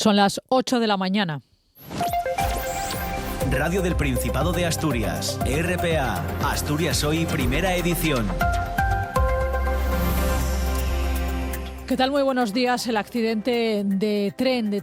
Son las 8 de la mañana. Radio del Principado de Asturias, RPA, Asturias Hoy, primera edición. ¿Qué tal? Muy buenos días. El accidente de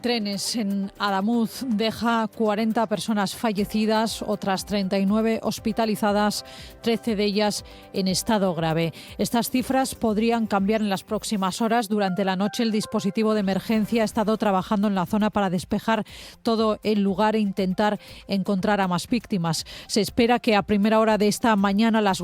trenes en Adamuz deja 40 personas fallecidas, otras 39 hospitalizadas, 13 de ellas en estado grave. Estas cifras podrían cambiar en las próximas horas. Durante la noche el dispositivo de emergencia ha estado trabajando en la zona para despejar todo el lugar e intentar encontrar a más víctimas. Se espera que a primera hora de esta mañana las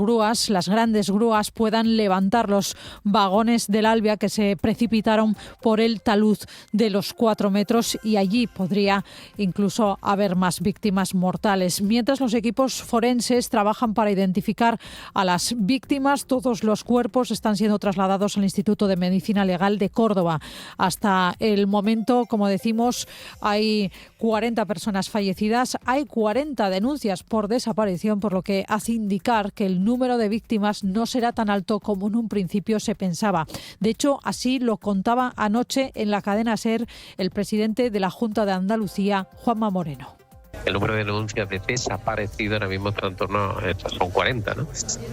grandes grúas, puedan levantar los vagones del Albia que se precipitaron por el talud de los 4 metros y allí podría incluso haber más víctimas mortales. Mientras los equipos forenses trabajan para identificar a las víctimas, todos los cuerpos están siendo trasladados al Instituto de Medicina Legal de Córdoba. Hasta el momento, como decimos, hay 40 personas fallecidas, hay 40 denuncias por desaparición, por lo que hace indicar que el número de víctimas no será tan alto como en un principio se pensaba. De hecho, así lo contaba anoche en la cadena SER el presidente de la Junta de Andalucía, Juanma Moreno. El número de denuncias de desaparecidos ahora mismo está en torno a son 40, ¿no?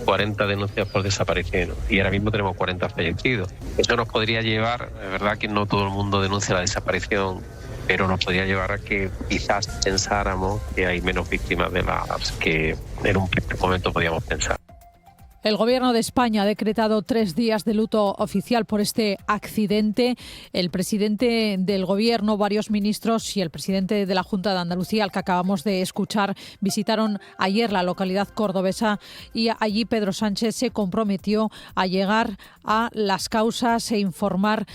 40 denuncias por desaparición y ahora mismo tenemos 40 fallecidos. Eso nos podría llevar, es verdad que no todo el mundo denuncia la desaparición, pero nos podría llevar a que quizás pensáramos que hay menos víctimas de las que en un primer momento podíamos pensar. El Gobierno de España ha decretado 3 días de luto oficial por este accidente. El presidente del Gobierno, varios ministros y el presidente de la Junta de Andalucía, al que acabamos de escuchar, visitaron ayer la localidad cordobesa y allí Pedro Sánchez se comprometió a llegar a las causas e informar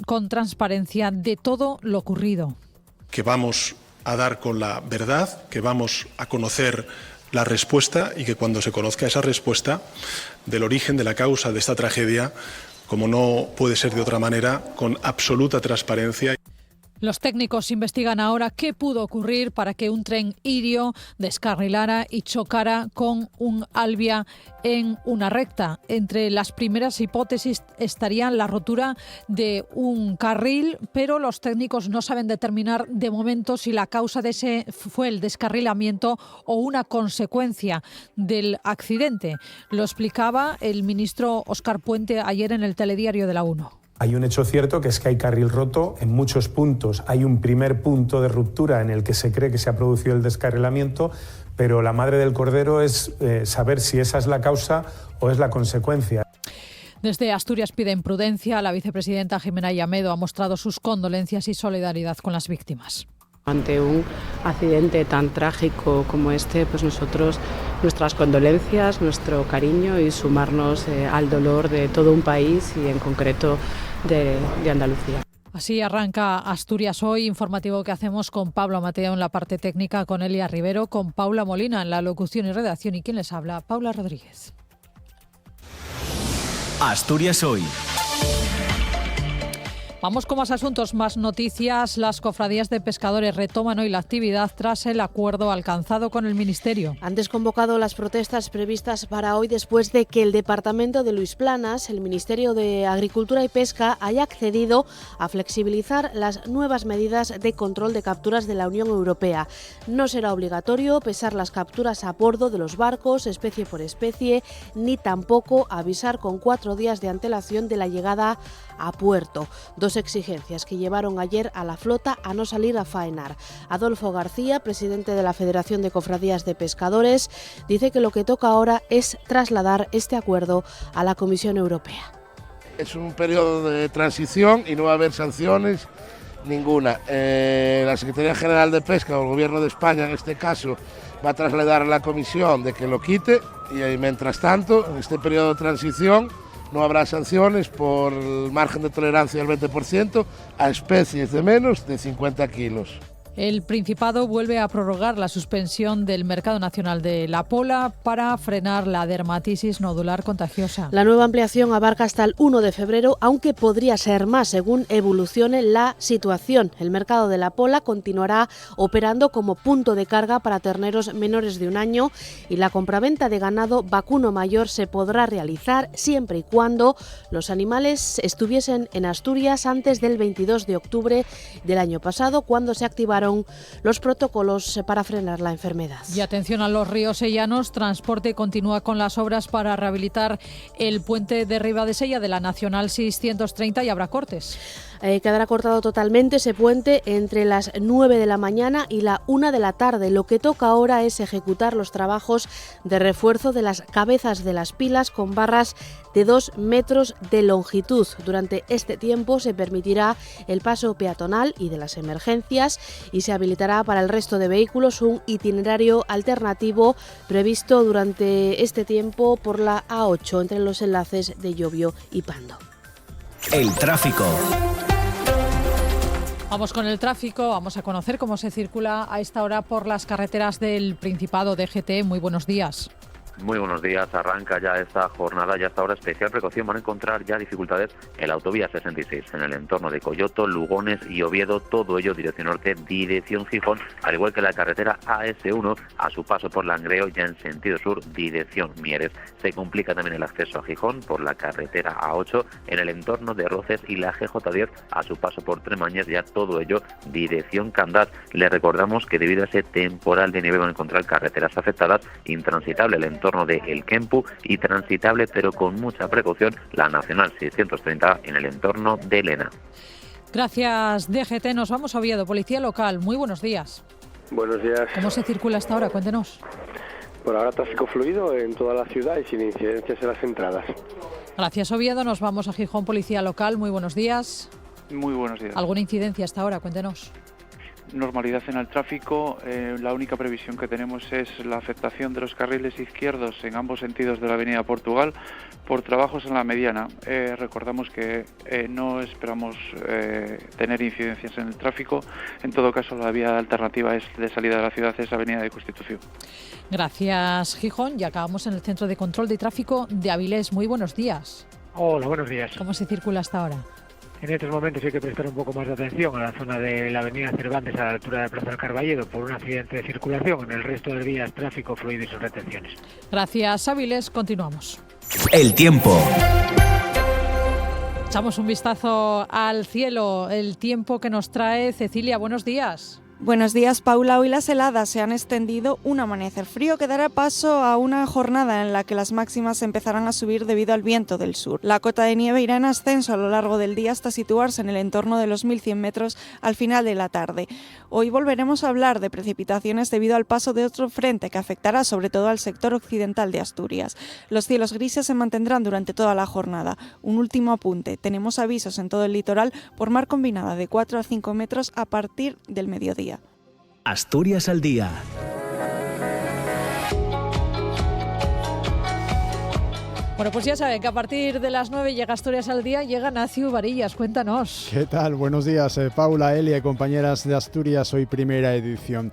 con transparencia de todo lo ocurrido. Que vamos a dar con la verdad, que vamos a conocer la respuesta y que cuando se conozca esa respuesta del origen, de la causa de esta tragedia, como no puede ser de otra manera, con absoluta transparencia. Los técnicos investigan ahora qué pudo ocurrir para que un tren irio descarrilara y chocara con un Albia en una recta. Entre las primeras hipótesis estarían la rotura de un carril, pero los técnicos no saben determinar de momento si la causa de ese fue el descarrilamiento o una consecuencia del accidente. Lo explicaba el ministro Óscar Puente ayer en el telediario de la 1. Hay un hecho cierto que es que hay carril roto en muchos puntos. Hay un primer punto de ruptura en el que se cree que se ha producido el descarrilamiento, pero la madre del cordero es saber si esa es la causa o es la consecuencia. Desde Asturias piden prudencia. La vicepresidenta Jimena Llamedo ha mostrado sus condolencias y solidaridad con las víctimas. Ante un accidente tan trágico como este, pues nosotros, nuestras condolencias, nuestro cariño y sumarnos al dolor de todo un país y en concreto de Andalucía. Así arranca Asturias Hoy, informativo que hacemos con Pablo Mateo en la parte técnica, con Elia Rivero, con Paula Molina en la locución y redacción. ¿Y quién les habla? Paula Rodríguez. Asturias Hoy. Vamos con más asuntos, más noticias. Las cofradías de pescadores retoman hoy la actividad tras el acuerdo alcanzado con el Ministerio. Han desconvocado las protestas previstas para hoy después de que el Departamento de Luis Planas, el Ministerio de Agricultura y Pesca, haya accedido a flexibilizar las nuevas medidas de control de capturas de la Unión Europea. No será obligatorio pesar las capturas a bordo de los barcos, especie por especie, ni tampoco avisar con 4 días de antelación de la llegada a puerto. 2 exigencias que llevaron ayer a la flota a no salir a faenar. Adolfo García, presidente de la Federación de Cofradías de Pescadores, dice que lo que toca ahora es trasladar este acuerdo a la Comisión Europea. Es un periodo de transición y no va a haber sanciones ninguna. La Secretaría General de Pesca o el Gobierno de España, en este caso, va a trasladar a la Comisión de que lo quite y mientras tanto, en este periodo de transición, no habrá sanciones por el margen de tolerancia del 20% a especies de menos de 50 kilos. El Principado vuelve a prorrogar la suspensión del mercado nacional de la pola para frenar la dermatitis nodular contagiosa. La nueva ampliación abarca hasta el 1 de febrero, aunque podría ser más según evolucione la situación. El mercado de la pola continuará operando como punto de carga para terneros menores de un año y la compraventa de ganado vacuno mayor se podrá realizar siempre y cuando los animales estuviesen en Asturias antes del 22 de octubre del año pasado, cuando se activaron los protocolos para frenar la enfermedad. Y atención a los ríos sellanos, Transporte continúa con las obras para rehabilitar el puente de Ribadesella de la Nacional 630 y habrá cortes. Quedará cortado totalmente ese puente entre las 9 de la mañana y la 1 de la tarde. Lo que toca ahora es ejecutar los trabajos de refuerzo de las cabezas de las pilas con barras de 2 metros de longitud. Durante este tiempo se permitirá el paso peatonal y de las emergencias y se habilitará para el resto de vehículos un itinerario alternativo previsto durante este tiempo por la A8 entre los enlaces de Llobio y Pando. El tráfico. Vamos con el tráfico, vamos a conocer cómo se circula a esta hora por las carreteras del Principado. DGT, muy buenos días. Muy buenos días, arranca ya esta jornada y hasta ahora especial precaución van a encontrar ya dificultades en la autovía 66, en el entorno de Coyoto, Lugones y Oviedo, todo ello dirección norte, dirección Gijón, al igual que la carretera AS1 a su paso por Langreo, ya en sentido sur, dirección Mieres. Se complica también el acceso a Gijón por la carretera A8 en el entorno de Roces y la GJ10 a su paso por Tremañes, ya todo ello dirección Candás. Le recordamos que debido a ese temporal de nieve van a encontrar carreteras afectadas, intransitable el entorno de El Kempu y transitable pero con mucha precaución la Nacional 630 en el entorno de Lena. Gracias, DGT. Nos vamos a Oviedo. Policía local, muy buenos días. Buenos días. ¿Cómo se circula hasta ahora? Cuéntenos. Por ahora tráfico fluido en toda la ciudad y sin incidencias en las entradas. Gracias, Oviedo. Nos vamos a Gijón. Policía local, muy buenos días. Muy buenos días. ¿Alguna incidencia hasta ahora? Cuéntenos. Normalidad en el tráfico. La única previsión que tenemos es la afectación de los carriles izquierdos en ambos sentidos de la avenida Portugal por trabajos en la mediana. Recordamos que no esperamos tener incidencias en el tráfico. En todo caso, la vía alternativa de salida de la ciudad es avenida de Constitución. Gracias, Gijón. Y acabamos en el Centro de Control de Tráfico de Avilés. Muy buenos días. Hola, buenos días. ¿Cómo se circula hasta ahora? En estos momentos hay que prestar un poco más de atención a la zona de la avenida Cervantes a la altura de Plaza del Carballedo por un accidente de circulación. En el resto del día tráfico fluido y sin retenciones. Gracias, Áviles. Continuamos. El tiempo. Echamos un vistazo al cielo, el tiempo que nos trae Cecilia. Buenos días. Buenos días, Paula. Hoy las heladas se han extendido, un amanecer frío que dará paso a una jornada en la que las máximas empezarán a subir debido al viento del sur. La cota de nieve irá en ascenso a lo largo del día hasta situarse en el entorno de los 1.100 metros al final de la tarde. Hoy volveremos a hablar de precipitaciones debido al paso de otro frente que afectará sobre todo al sector occidental de Asturias. Los cielos grises se mantendrán durante toda la jornada. Un último apunte, tenemos avisos en todo el litoral por mar combinada de 4 a 5 metros a partir del mediodía. Asturias al día. Bueno, pues ya saben que a partir de las 9 llega Asturias al día, llega Nacio Varillas. Cuéntanos. ¿Qué tal? Buenos días, Paula, Elia y compañeras de Asturias, hoy primera edición.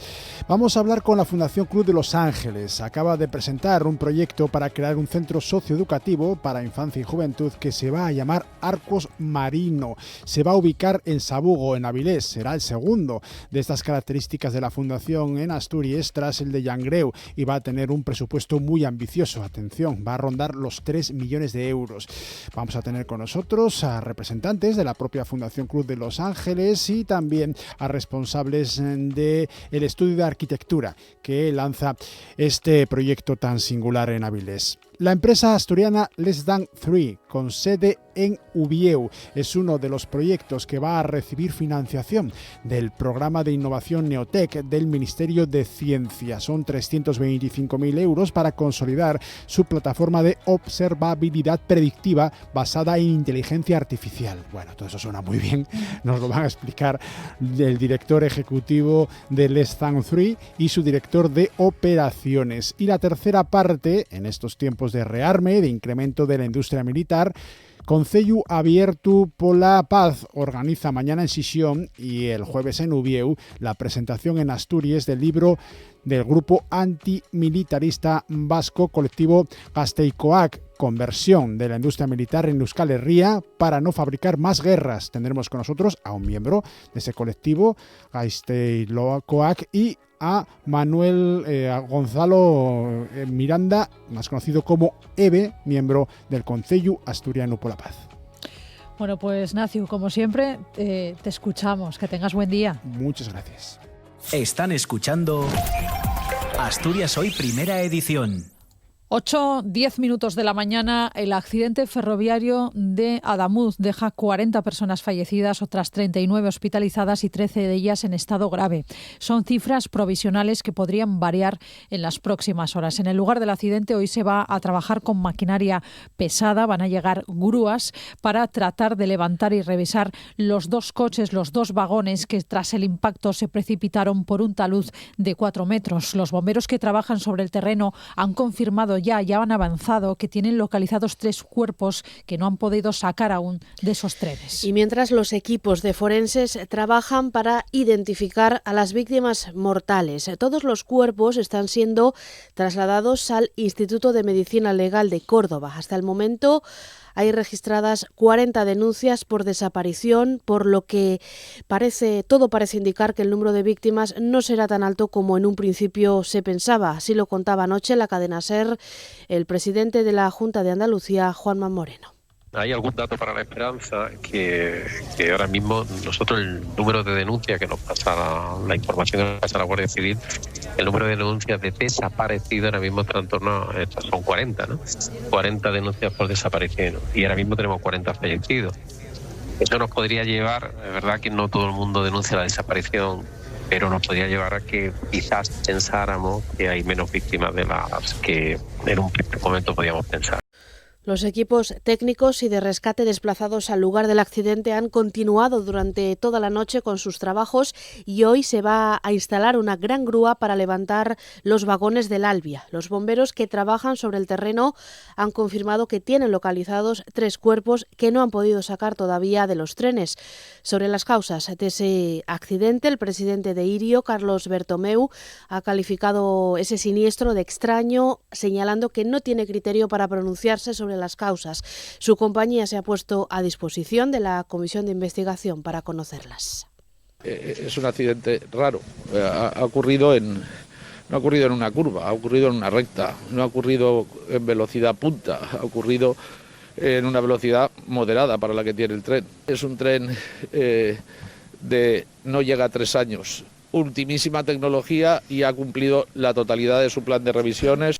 Vamos a hablar con la Fundación Cruz de Los Ángeles. Acaba de presentar un proyecto para crear un centro socioeducativo para infancia y juventud que se va a llamar Arcos Marino. Se va a ubicar en Sabugo, en Avilés. Será el segundo de estas características de la Fundación en Asturias tras el de Llangreu y va a tener un presupuesto muy ambicioso. Atención, va a rondar los 3 millones de euros. Vamos a tener con nosotros a representantes de la propia Fundación Cruz de Los Ángeles y también a responsables del estudio de arquitectura que lanza este proyecto tan singular en Avilés. La empresa asturiana Less Than 3, con sede en Ubieu, es uno de los proyectos que va a recibir financiación del programa de innovación Neotec del Ministerio de Ciencia. Son 325.000 euros para consolidar su plataforma de observabilidad predictiva basada en inteligencia artificial. Bueno, todo eso suena muy bien. Nos lo van a explicar el director ejecutivo de Less Than 3 y su director de operaciones. Y la tercera parte, en estos tiempos de rearme, de incremento de la industria militar, presentar Concellu Abiertu pola Paz. Organiza mañana en Sisión y el jueves en Ubieu la presentación en Asturias del libro del grupo antimilitarista vasco colectivo Gasteicoak, conversión de la industria militar en Euskal Herria para no fabricar más guerras. Tendremos con nosotros a un miembro de ese colectivo, Gasteicoak, y a Manuel Gonzalo Miranda, más conocido como EVE, miembro del Concellu Asturiano pola Paz. Bueno, pues Nacio, como siempre, te escuchamos. Que tengas buen día. Muchas gracias. Están escuchando Asturias Hoy Primera Edición. 8:10 minutos de la mañana, el accidente ferroviario de Adamuz deja 40 personas fallecidas, otras 39 hospitalizadas y 13 de ellas en estado grave. Son cifras provisionales que podrían variar en las próximas horas. En el lugar del accidente hoy se va a trabajar con maquinaria pesada, van a llegar grúas para tratar de levantar y revisar los dos coches, los dos vagones que tras el impacto se precipitaron por un talud de 4 metros. Los bomberos que trabajan sobre el terreno han confirmado ya han avanzado que tienen localizados 3 cuerpos que no han podido sacar aún de esos trenes. Y mientras los equipos de forenses trabajan para identificar a las víctimas mortales, todos los cuerpos están siendo trasladados al Instituto de Medicina Legal de Córdoba. Hasta el momento hay registradas 40 denuncias por desaparición, por lo que todo parece indicar que el número de víctimas no será tan alto como en un principio se pensaba. Así lo contaba anoche en la cadena SER el presidente de la Junta de Andalucía, Juanma Moreno. ¿Hay algún dato para la esperanza? Que ahora mismo nosotros el número de denuncias que nos pasa, la información que nos pasa la Guardia Civil, el número de denuncias de desaparecidos ahora mismo está en torno a, son 40, ¿no? 40 denuncias por desaparición y ahora mismo tenemos 40 fallecidos. Eso nos podría llevar, es verdad que no todo el mundo denuncia la desaparición, pero nos podría llevar a que quizás pensáramos que hay menos víctimas de las que en un primer momento podíamos pensar. Los equipos técnicos y de rescate desplazados al lugar del accidente han continuado durante toda la noche con sus trabajos y hoy se va a instalar una gran grúa para levantar los vagones del Albia. Los bomberos que trabajan sobre el terreno han confirmado que tienen localizados 3 cuerpos que no han podido sacar todavía de los trenes. Sobre las causas de ese accidente, el presidente de Irio, Carlos Bertomeu, ha calificado ese siniestro de extraño, señalando que no tiene criterio para pronunciarse sobre las causas. Su compañía se ha puesto a disposición de la comisión de investigación para conocerlas. Es un accidente raro. No ha ocurrido en una curva, ha ocurrido en una recta, no ha ocurrido en velocidad punta, ha ocurrido en una velocidad moderada para la que tiene el tren. Es un tren no llega a 3 años, ultimísima tecnología y ha cumplido la totalidad de su plan de revisiones.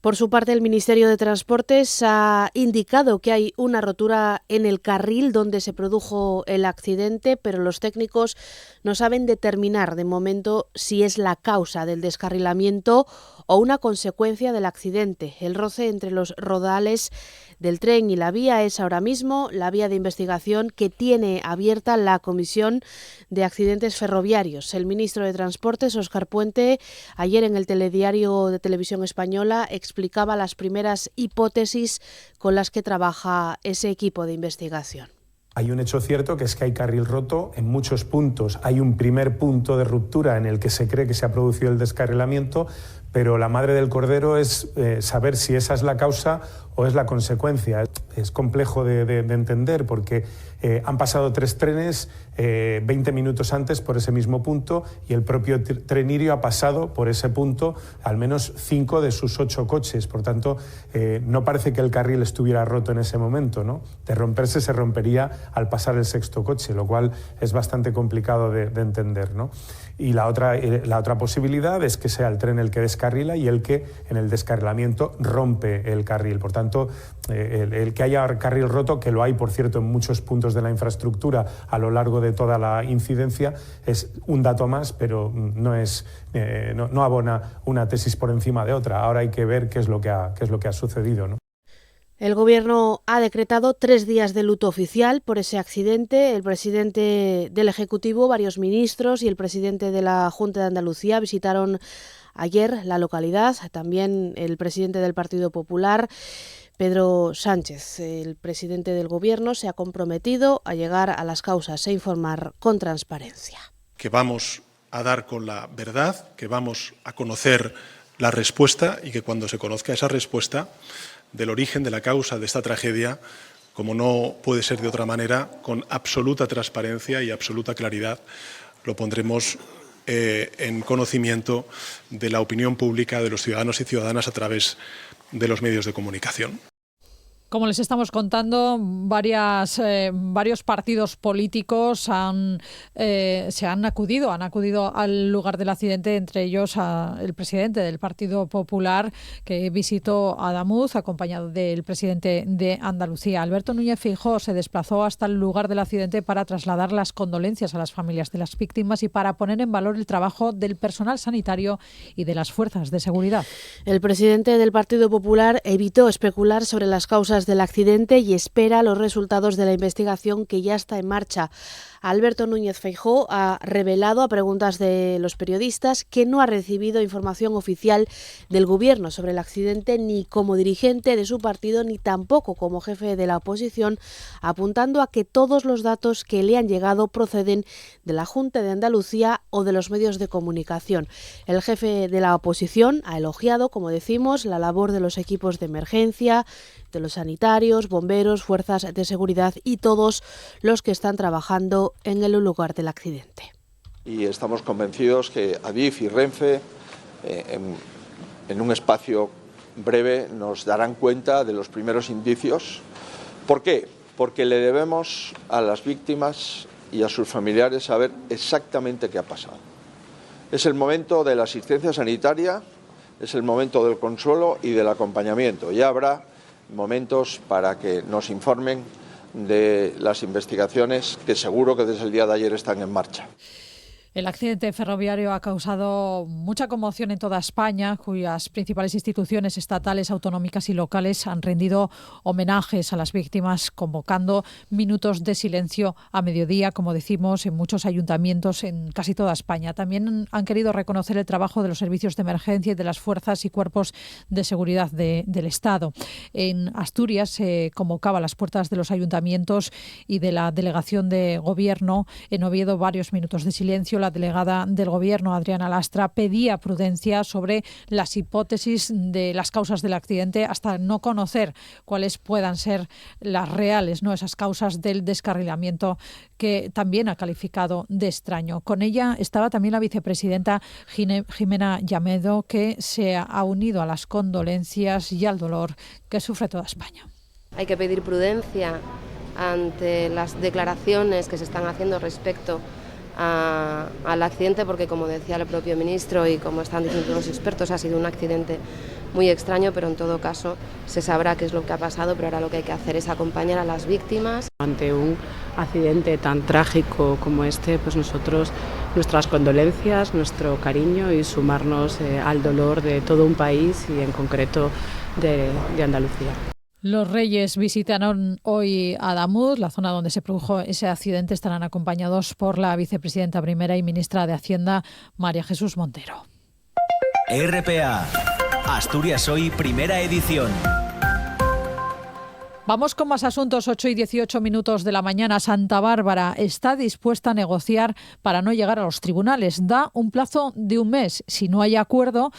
Por su parte, el Ministerio de Transportes ha indicado que hay una rotura en el carril donde se produjo el accidente, pero los técnicos no saben determinar de momento si es la causa del descarrilamiento o una consecuencia del accidente. El roce entre los rodales del tren y la vía es ahora mismo la vía de investigación que tiene abierta la Comisión de Accidentes Ferroviarios. El ministro de Transportes, Óscar Puente, ayer en el telediario de Televisión Española explicaba las primeras hipótesis con las que trabaja ese equipo de investigación. Hay un hecho cierto que es que hay carril roto en muchos puntos. Hay un primer punto de ruptura en el que se cree que se ha producido el descarrilamiento, pero la madre del cordero es saber si esa es la causa o es la consecuencia. Es complejo de entender porque han pasado 3 trenes 20 minutos antes por ese mismo punto y el propio tren Irio ha pasado por ese punto al menos 5 de sus 8 coches. Por tanto, no parece que el carril estuviera roto en ese momento, ¿no? De romperse se rompería al pasar el 6º coche, lo cual es bastante complicado de entender, ¿no? Y la otra posibilidad es que sea el tren el que descarrila y el que en el descarrilamiento rompe el carril. Por tanto, el que haya carril roto, que lo hay, por cierto, en muchos puntos de la infraestructura a lo largo de toda la incidencia, es un dato más, pero no abona una tesis por encima de otra. Ahora hay que ver qué es lo que ha sucedido, ¿no? El Gobierno ha decretado 3 días de luto oficial por ese accidente. El presidente del Ejecutivo, varios ministros y el presidente de la Junta de Andalucía visitaron ayer la localidad, también el presidente del Partido Popular. Pedro Sánchez, el presidente del Gobierno, se ha comprometido a llegar a las causas e informar con transparencia. Que vamos a dar con la verdad, que vamos a conocer la respuesta y que cuando se conozca esa respuesta del origen, de la causa de esta tragedia, como no puede ser de otra manera, con absoluta transparencia y absoluta claridad, lo pondremos en conocimiento de la opinión pública, de los ciudadanos y ciudadanas a través de los medios de comunicación. Como les estamos contando, varios partidos políticos se han acudido al lugar del accidente, entre ellos el presidente del Partido Popular, que visitó Adamuz, acompañado del presidente de Andalucía. Alberto Núñez Feijóo se desplazó hasta el lugar del accidente para trasladar las condolencias a las familias de las víctimas y para poner en valor el trabajo del personal sanitario y de las fuerzas de seguridad. El presidente del Partido Popular evitó especular sobre las causas del accidente y espera los resultados de la investigación que ya está en marcha. Alberto Núñez Feijóo ha revelado a preguntas de los periodistas que no ha recibido información oficial del Gobierno sobre el accidente ni como dirigente de su partido ni tampoco como jefe de la oposición, apuntando a que todos los datos que le han llegado proceden de la Junta de Andalucía o de los medios de comunicación. El jefe de la oposición ha elogiado, como decimos, la labor de los equipos de emergencia, de los sanitarios, bomberos, fuerzas de seguridad y todos los que están trabajando en el lugar del accidente. Y estamos convencidos que Adif y Renfe en un espacio breve nos darán cuenta de los primeros indicios. ¿Por qué? Porque le debemos a las víctimas y a sus familiares saber exactamente qué ha pasado. Es el momento de la asistencia sanitaria, es el momento del consuelo y del acompañamiento. Ya habrá momentos para que nos informen de las investigaciones que seguro que desde el día de ayer están en marcha. El accidente ferroviario ha causado mucha conmoción en toda España, cuyas principales instituciones estatales, autonómicas y locales han rendido homenajes a las víctimas, convocando minutos de silencio a mediodía, como decimos, en muchos ayuntamientos en casi toda España. También han querido reconocer el trabajo de los servicios de emergencia y de las fuerzas y cuerpos de seguridad del Estado. En Asturias se convocaba a las puertas de los ayuntamientos y de la delegación de Gobierno. En Oviedo, varios minutos de silencio. La delegada del Gobierno, Adriana Lastra, pedía prudencia sobre las hipótesis de las causas del accidente hasta no conocer cuáles puedan ser las reales, ¿no?, esas causas del descarrilamiento que también ha calificado de extraño. Con ella estaba también la vicepresidenta Jimena Llamedo, que se ha unido a las condolencias y al dolor que sufre toda España. Hay que pedir prudencia ante las declaraciones que se están haciendo respecto al accidente, porque, como decía el propio ministro y como están diciendo los expertos, ha sido un accidente muy extraño, pero en todo caso se sabrá qué es lo que ha pasado, pero ahora lo que hay que hacer es acompañar a las víctimas. Ante un accidente tan trágico como este, pues nosotros, nuestras condolencias, nuestro cariño y sumarnos al dolor de todo un país y en concreto de Andalucía. Los Reyes visitaron hoy Adamuz, la zona donde se produjo ese accidente. Estarán acompañados por la vicepresidenta primera y ministra de Hacienda, María Jesús Montero. RPA, Asturias Hoy, primera edición. Vamos con más asuntos. 8 y 18 minutos de la mañana. Santa Bárbara está dispuesta a negociar para no llegar a los tribunales. Da un plazo de un mes. Si no hay acuerdo,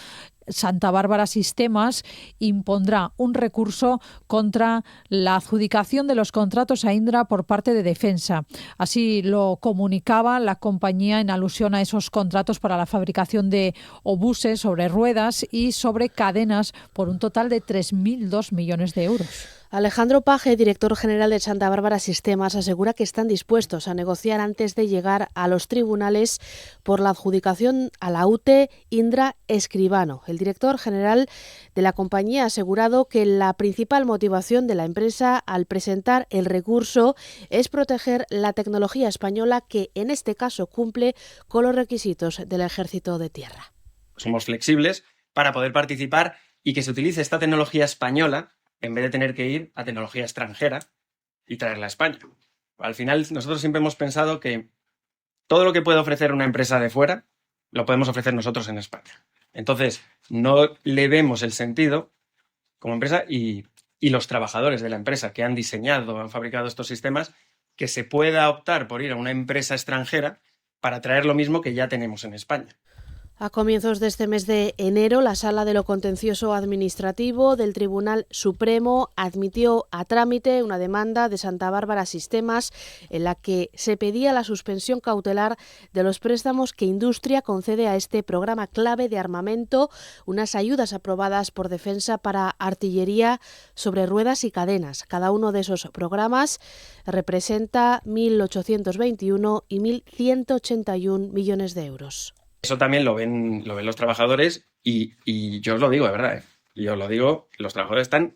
Santa Bárbara Sistemas impondrá un recurso contra la adjudicación de los contratos a Indra por parte de Defensa. Así lo comunicaba la compañía en alusión a esos contratos para la fabricación de obuses sobre ruedas y sobre cadenas por un total de 3.002 millones de euros. Alejandro Paje, director general de Santa Bárbara Sistemas, asegura que están dispuestos a negociar antes de llegar a los tribunales por la adjudicación a la UTE Indra Escribano. El director general de la compañía ha asegurado que la principal motivación de la empresa al presentar el recurso es proteger la tecnología española, que en este caso cumple con los requisitos del Ejército de Tierra. Somos flexibles para poder participar y que se utilice esta tecnología española en vez de tener que ir a tecnología extranjera y traerla a España. Al final, nosotros siempre hemos pensado que todo lo que puede ofrecer una empresa de fuera lo podemos ofrecer nosotros en España. Entonces, no le vemos el sentido como empresa y y los trabajadores de la empresa que han diseñado, han fabricado estos sistemas, que se pueda optar por ir a una empresa extranjera para traer lo mismo que ya tenemos en España. A comienzos de este mes de enero, la Sala de lo Contencioso Administrativo del Tribunal Supremo admitió a trámite una demanda de Santa Bárbara Sistemas en la que se pedía la suspensión cautelar de los préstamos que Industria concede a este programa clave de armamento, unas ayudas aprobadas por Defensa para artillería sobre ruedas y cadenas. Cada uno de esos programas representa 1.821 y 1.181 millones de euros. Eso también lo ven los trabajadores y yo os lo digo, de verdad. Yo os lo digo, los trabajadores están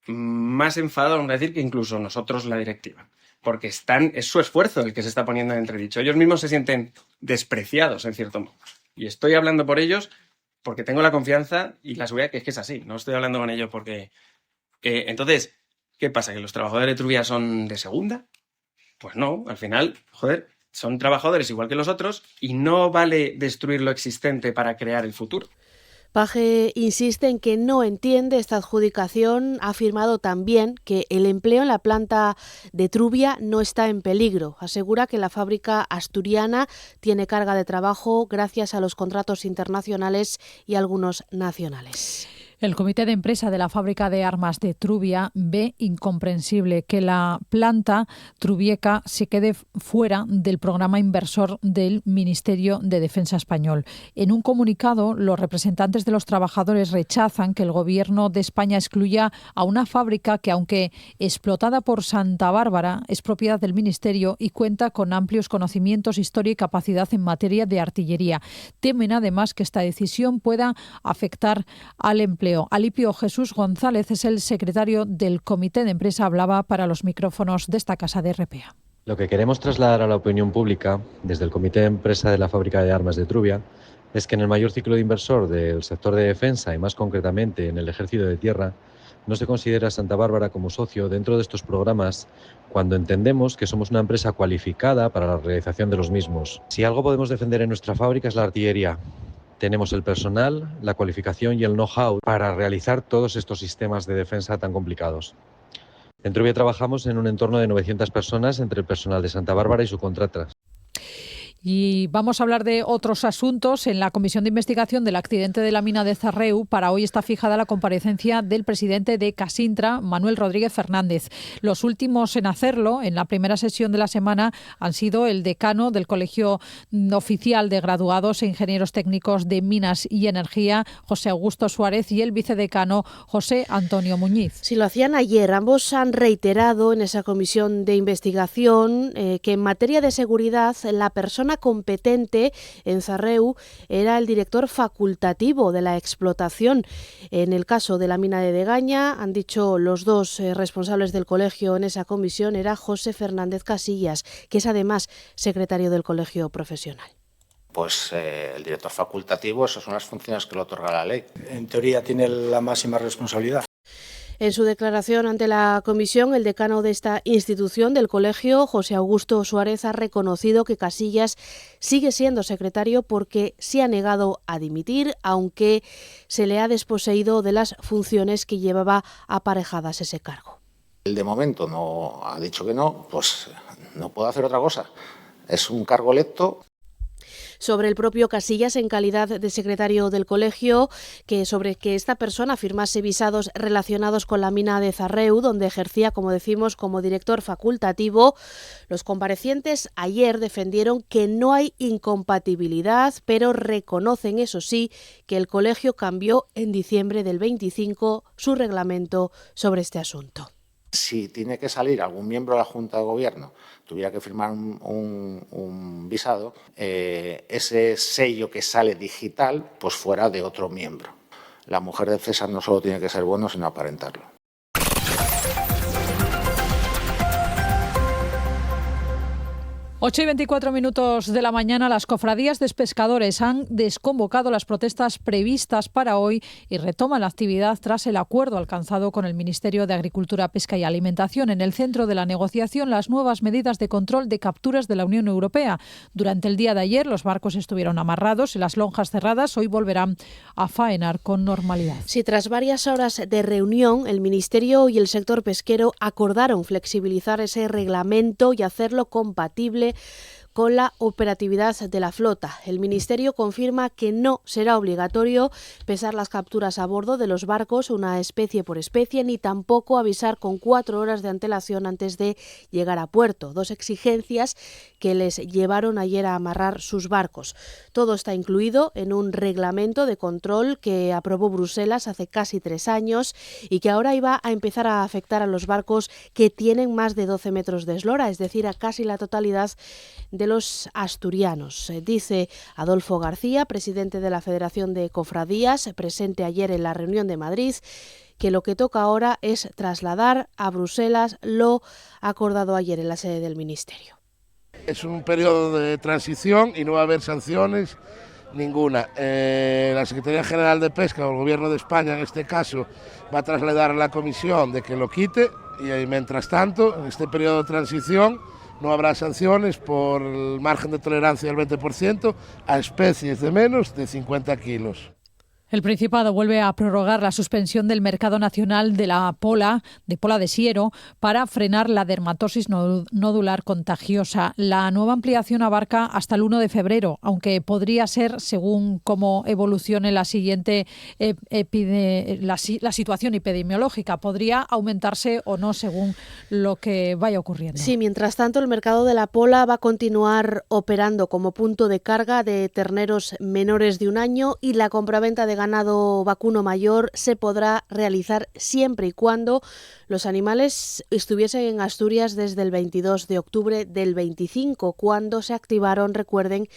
más enfadados, vamos a decir, que incluso nosotros, la directiva. Porque es su esfuerzo el que se está poniendo en entredicho. Ellos mismos se sienten despreciados, en cierto modo. Y estoy hablando por ellos porque tengo la confianza y la seguridad que es así. No estoy hablando con ellos porque... Entonces, ¿qué pasa? ¿Que los trabajadores de Trubia son de segunda? Pues no, al final, joder... Son trabajadores igual que los otros y no vale destruir lo existente para crear el futuro. Page insiste en que no entiende esta adjudicación. Ha afirmado también que el empleo en la planta de Trubia no está en peligro. Asegura que la fábrica asturiana tiene carga de trabajo gracias a los contratos internacionales y algunos nacionales. El comité de empresa de la fábrica de armas de Trubia ve incomprensible que la planta trubieca se quede fuera del programa inversor del Ministerio de Defensa español. En un comunicado, los representantes de los trabajadores rechazan que el Gobierno de España excluya a una fábrica que, aunque explotada por Santa Bárbara, es propiedad del Ministerio y cuenta con amplios conocimientos, historia y capacidad en materia de artillería. Temen además que esta decisión pueda afectar al empleo. Alipio Jesús González es el secretario del comité de empresa, hablaba para los micrófonos de esta casa de RPA. Lo que queremos trasladar a la opinión pública desde el comité de empresa de la fábrica de armas de Trubia es que en el mayor ciclo de inversor del sector de defensa y más concretamente en el ejército de tierra no se considera a Santa Bárbara como socio dentro de estos programas cuando entendemos que somos una empresa cualificada para la realización de los mismos. Si algo podemos defender en nuestra fábrica es la artillería. Tenemos el personal, la cualificación y el know-how para realizar todos estos sistemas de defensa tan complicados. En Trubia trabajamos en un entorno de 900 personas entre el personal de Santa Bárbara y subcontratas. Y vamos a hablar de otros asuntos. En la Comisión de Investigación del accidente de la mina de Zarreu, para hoy está fijada la comparecencia del presidente de Casintra, Manuel Rodríguez Fernández. Los últimos en hacerlo, en la primera sesión de la semana, han sido el decano del Colegio Oficial de Graduados e Ingenieros Técnicos de Minas y Energía, José Augusto Suárez, y el vicedecano, José Antonio Muñiz. Si lo hacían ayer, ambos han reiterado en esa comisión de investigación que en materia de seguridad la persona competente en Zarreu era el director facultativo de la explotación. En el caso de la mina de Degaña, han dicho los dos responsables del colegio en esa comisión, era José Fernández Casillas, que es además secretario del colegio profesional. Pues el director facultativo, esas son las funciones que le otorga la ley. En teoría tiene la máxima responsabilidad. En su declaración ante la comisión, el decano de esta institución del colegio, José Augusto Suárez, ha reconocido que Casillas sigue siendo secretario porque se ha negado a dimitir, aunque se le ha desposeído de las funciones que llevaba aparejadas ese cargo. Él de momento no ha dicho que no, pues no puedo hacer otra cosa. Es un cargo electo. Sobre el propio Casillas, en calidad de secretario del colegio, sobre que esta persona firmase visados relacionados con la mina de Zarreu, donde ejercía, como decimos, como director facultativo. Los comparecientes ayer defendieron que no hay incompatibilidad, pero reconocen, eso sí, que el colegio cambió en diciembre del 25 su reglamento sobre este asunto. Si tiene que salir algún miembro de la Junta de Gobierno, tuviera que firmar un visado, ese sello que sale digital, pues fuera de otro miembro. La mujer de César no solo tiene que ser bueno, sino aparentarlo. 8:24 de la mañana, las cofradías de pescadores han desconvocado las protestas previstas para hoy y retoman la actividad tras el acuerdo alcanzado con el Ministerio de Agricultura, Pesca y Alimentación. En el centro de la negociación, las nuevas medidas de control de capturas de la Unión Europea. Durante el día de ayer, los barcos estuvieron amarrados y las lonjas cerradas. Hoy volverán a faenar con normalidad. Sí, tras varias horas de reunión, el Ministerio y el sector pesquero acordaron flexibilizar ese reglamento y hacerlo compatible con la operatividad de la flota. El Ministerio confirma que no será obligatorio pesar las capturas a bordo de los barcos una especie por especie, ni tampoco avisar con 4 horas de antelación antes de llegar a puerto. 2 exigencias que les llevaron ayer a amarrar sus barcos. Todo está incluido en un reglamento de control que aprobó Bruselas hace casi 3 años y que ahora iba a empezar a afectar a los barcos que tienen más de 12 metros de eslora, es decir, a casi la totalidad de los asturianos. Dice Adolfo García, presidente de la Federación de Cofradías, presente ayer en la reunión de Madrid, que lo que toca ahora es trasladar a Bruselas lo acordado ayer en la sede del Ministerio. Es un periodo de transición y no va a haber sanciones ninguna. La Secretaría General de Pesca o el Gobierno de España, en este caso, va a trasladar a la Comisión de que lo quite y mientras tanto, en este periodo de transición, no habrá sanciones por el margen de tolerancia del 20% a especies de menos de 50 kilos. El Principado vuelve a prorrogar la suspensión del mercado nacional de la pola de siero para frenar la dermatosis nodular contagiosa. La nueva ampliación abarca hasta el 1 de febrero, aunque podría ser, según cómo evolucione la siguiente la situación epidemiológica, podría aumentarse o no según lo que vaya ocurriendo. Sí, mientras tanto, el mercado de la pola va a continuar operando como punto de carga de terneros menores de 1 año y la compraventa de ganado vacuno mayor se podrá realizar siempre y cuando los animales estuviesen en Asturias desde el 22 de octubre del 25, cuando se activaron, recuerden,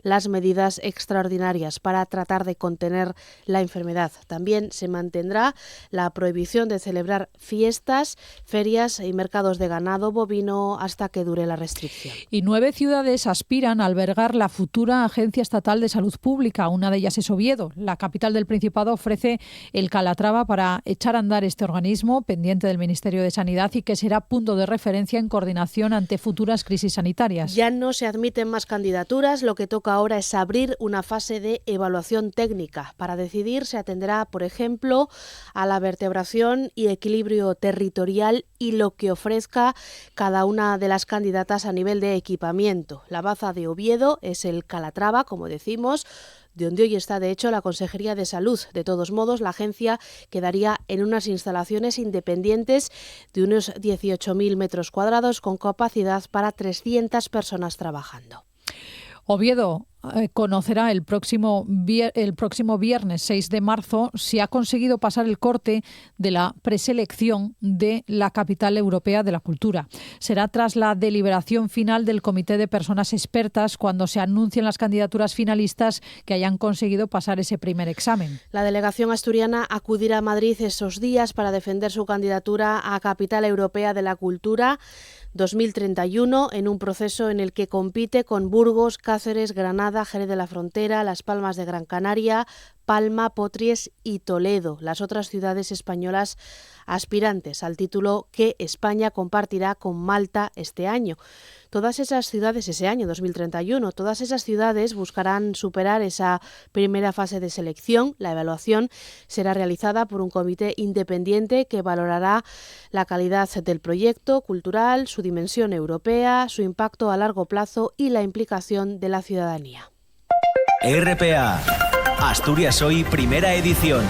las medidas extraordinarias para tratar de contener la enfermedad. También se mantendrá la prohibición de celebrar fiestas, ferias y mercados de ganado bovino hasta que dure la restricción. Y 9 ciudades aspiran a albergar la futura Agencia Estatal de Salud Pública. Una de ellas es Oviedo. La capital del Principado ofrece el Calatrava para echar a andar este organismo pendiente del Ministerio de Sanidad y que será punto de referencia en coordinación ante futuras crisis sanitarias. Ya no se admiten más candidaturas, lo que toca ahora es abrir una fase de evaluación técnica. Para decidir se atenderá, por ejemplo, a la vertebración y equilibrio territorial y lo que ofrezca cada una de las candidatas a nivel de equipamiento. La baza de Oviedo es el Calatrava, como decimos, de donde hoy está, de hecho, la Consejería de Salud. De todos modos, la agencia quedaría en unas instalaciones independientes de unos 18.000 metros cuadrados con capacidad para 300 personas trabajando. Oviedo conocerá el próximo viernes 6 de marzo si ha conseguido pasar el corte de la preselección de la Capital Europea de la Cultura. Será tras la deliberación final del Comité de Personas Expertas cuando se anuncien las candidaturas finalistas que hayan conseguido pasar ese primer examen. La delegación asturiana acudirá a Madrid esos días para defender su candidatura a Capital Europea de la Cultura 2031 en un proceso en el que compite con Burgos, Cáceres, Granada, Jerez de la Frontera, Las Palmas de Gran Canaria, Palma, Potries y Toledo, las otras ciudades españolas aspirantes al título que España compartirá con Malta este año. Todas esas ciudades, ese año 2031, todas esas ciudades buscarán superar esa primera fase de selección. La evaluación será realizada por un comité independiente que valorará la calidad del proyecto cultural, su dimensión europea, su impacto a largo plazo y la implicación de la ciudadanía. RPA, Asturias Hoy, primera edición.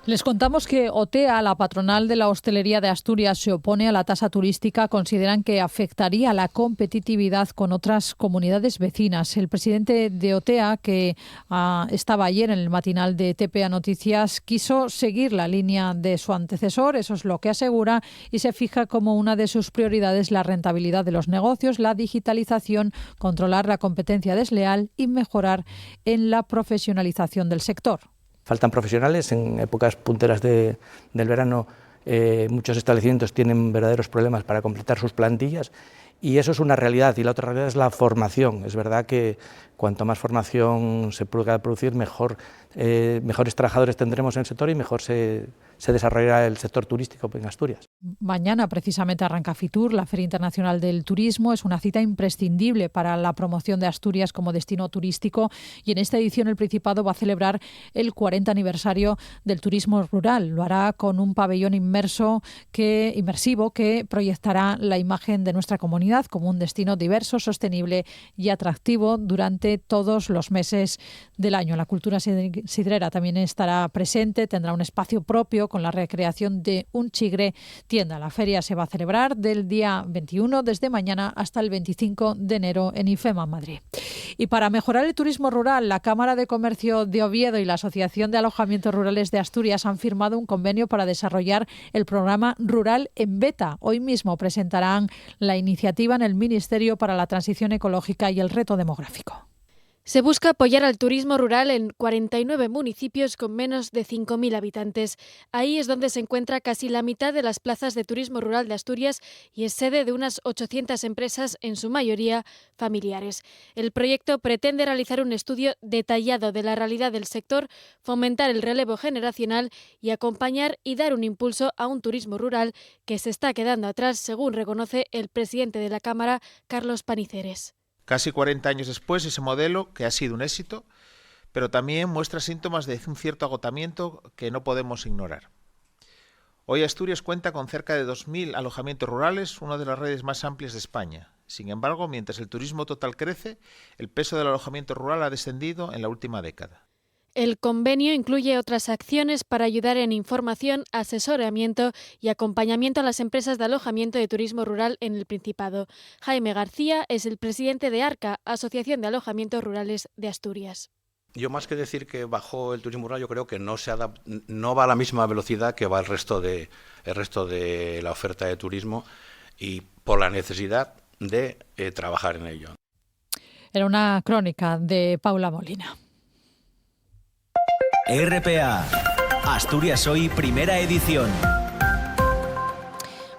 Les contamos que OTEA, la patronal de la hostelería de Asturias, se opone a la tasa turística. Consideran que afectaría la competitividad con otras comunidades vecinas. El presidente de OTEA, que estaba ayer en el matinal de TPA Noticias, quiso seguir la línea de su antecesor, eso es lo que asegura, y se fija como una de sus prioridades la rentabilidad de los negocios, la digitalización, controlar la competencia desleal y mejorar en la profesionalización del sector. Faltan profesionales en épocas punteras del verano. Muchos establecimientos tienen verdaderos problemas para completar sus plantillas Y eso es una realidad, y la otra realidad es la formación. Es verdad que cuanto más formación se pueda producir, mejores trabajadores tendremos en el sector y mejor se desarrollará el sector turístico en Asturias. Mañana precisamente arranca Fitur, la Feria Internacional del Turismo. Es una cita imprescindible para la promoción de Asturias como destino turístico, y en esta edición el Principado va a celebrar el 40 aniversario del turismo rural. Lo hará con un pabellón inmersivo que proyectará la imagen de nuestra comunidad como un destino diverso, sostenible y atractivo durante todos los meses del año. La cultura sidrera también estará presente, tendrá un espacio propio con la recreación de un chigre tienda. La feria se va a celebrar del día 21 desde mañana hasta el 25 de enero en IFEMA, Madrid. Y para mejorar el turismo rural, la Cámara de Comercio de Oviedo y la Asociación de Alojamientos Rurales de Asturias han firmado un convenio para desarrollar el programa Rural en Beta. Hoy mismo presentarán la iniciativa en el Ministerio para la Transición Ecológica y el Reto Demográfico. Se busca apoyar al turismo rural en 49 municipios con menos de 5.000 habitantes. Ahí es donde se encuentra casi la mitad de las plazas de turismo rural de Asturias y es sede de unas 800 empresas, en su mayoría familiares. El proyecto pretende realizar un estudio detallado de la realidad del sector, fomentar el relevo generacional y acompañar y dar un impulso a un turismo rural que se está quedando atrás, según reconoce el presidente de la Cámara, Carlos Paniceres. Casi 40 años después, ese modelo, que ha sido un éxito, pero también muestra síntomas de un cierto agotamiento que no podemos ignorar. Hoy Asturias cuenta con cerca de 2.000 alojamientos rurales, una de las redes más amplias de España. Sin embargo, mientras el turismo total crece, el peso del alojamiento rural ha descendido en la última década. El convenio incluye otras acciones para ayudar en información, asesoramiento y acompañamiento a las empresas de alojamiento de turismo rural en el Principado. Jaime García es el presidente de ARCA, Asociación de Alojamientos Rurales de Asturias. Yo, más que decir que bajó el turismo rural, yo creo que no va a la misma velocidad que va el resto de la oferta de turismo, y por la necesidad de trabajar en ello. Era una crónica de Paula Molina. RPA, Asturias Hoy, primera edición.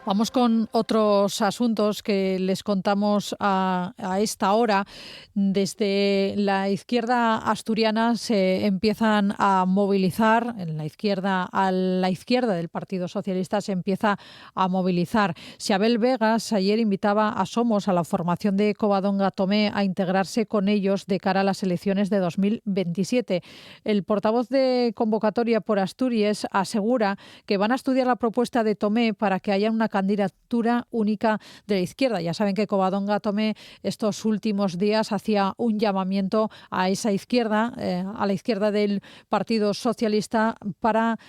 Vamos con otros asuntos que les contamos a esta hora. Desde la izquierda asturiana se empiezan a movilizar, a la izquierda del Partido Socialista se empieza a movilizar. Xabel Vegas ayer invitaba a Somos, a la formación de Covadonga Tomé, a integrarse con ellos de cara a las elecciones de 2027. El portavoz de Convocatoria por Asturias asegura que van a estudiar la propuesta de Tomé para que haya una candidatura única de la izquierda. Ya saben que Covadonga Tomé estos últimos días hacía un llamamiento a esa izquierda, a la izquierda del Partido Socialista, para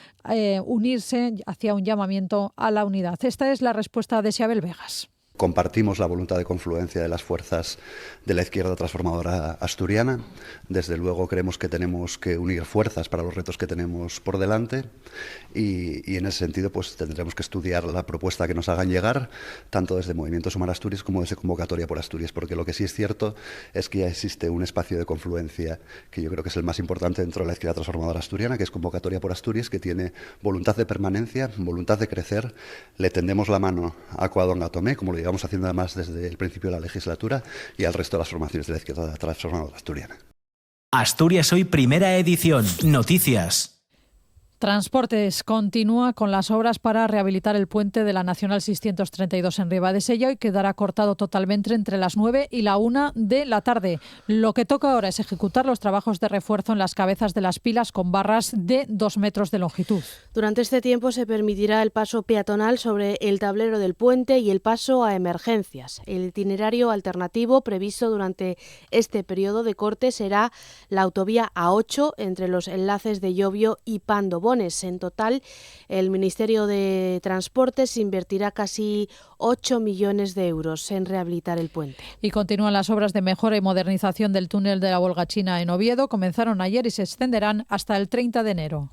unirse, hacía un llamamiento a la unidad. Esta es la respuesta de Xabel Vegas. Compartimos la voluntad de confluencia de las fuerzas de la izquierda transformadora asturiana. Desde luego creemos que tenemos que unir fuerzas para los retos que tenemos por delante y en ese sentido pues tendremos que estudiar la propuesta que nos hagan llegar, tanto desde Movimiento Sumar Asturias como desde Convocatoria por Asturias, porque lo que sí es cierto es que ya existe un espacio de confluencia que yo creo que es el más importante dentro de la izquierda transformadora asturiana, que es Convocatoria por Asturias, que tiene voluntad de permanencia, voluntad de crecer. Le tendemos la mano a Covadonga Tomé, como lo llevamos haciendo además desde el principio de la legislatura, y al resto de las formaciones de la izquierda transformadora asturiana. Asturias Hoy, primera edición. Noticias. Transportes continúa con las obras para rehabilitar el puente de la Nacional 632 en Ribadesella y quedará cortado totalmente entre las 9 y la 1 de la tarde. Lo que toca ahora es ejecutar los trabajos de refuerzo en las cabezas de las pilas con barras de 2 metros de longitud. Durante este tiempo se permitirá el paso peatonal sobre el tablero del puente y el paso a emergencias. El itinerario alternativo previsto durante este periodo de corte será la autovía A8 entre los enlaces de Llobio y Pando. En total, el Ministerio de Transportes invertirá casi 8 millones de euros en rehabilitar el puente. Y continúan las obras de mejora y modernización del túnel de la Volgachina en Oviedo. Comenzaron ayer y se extenderán hasta el 30 de enero.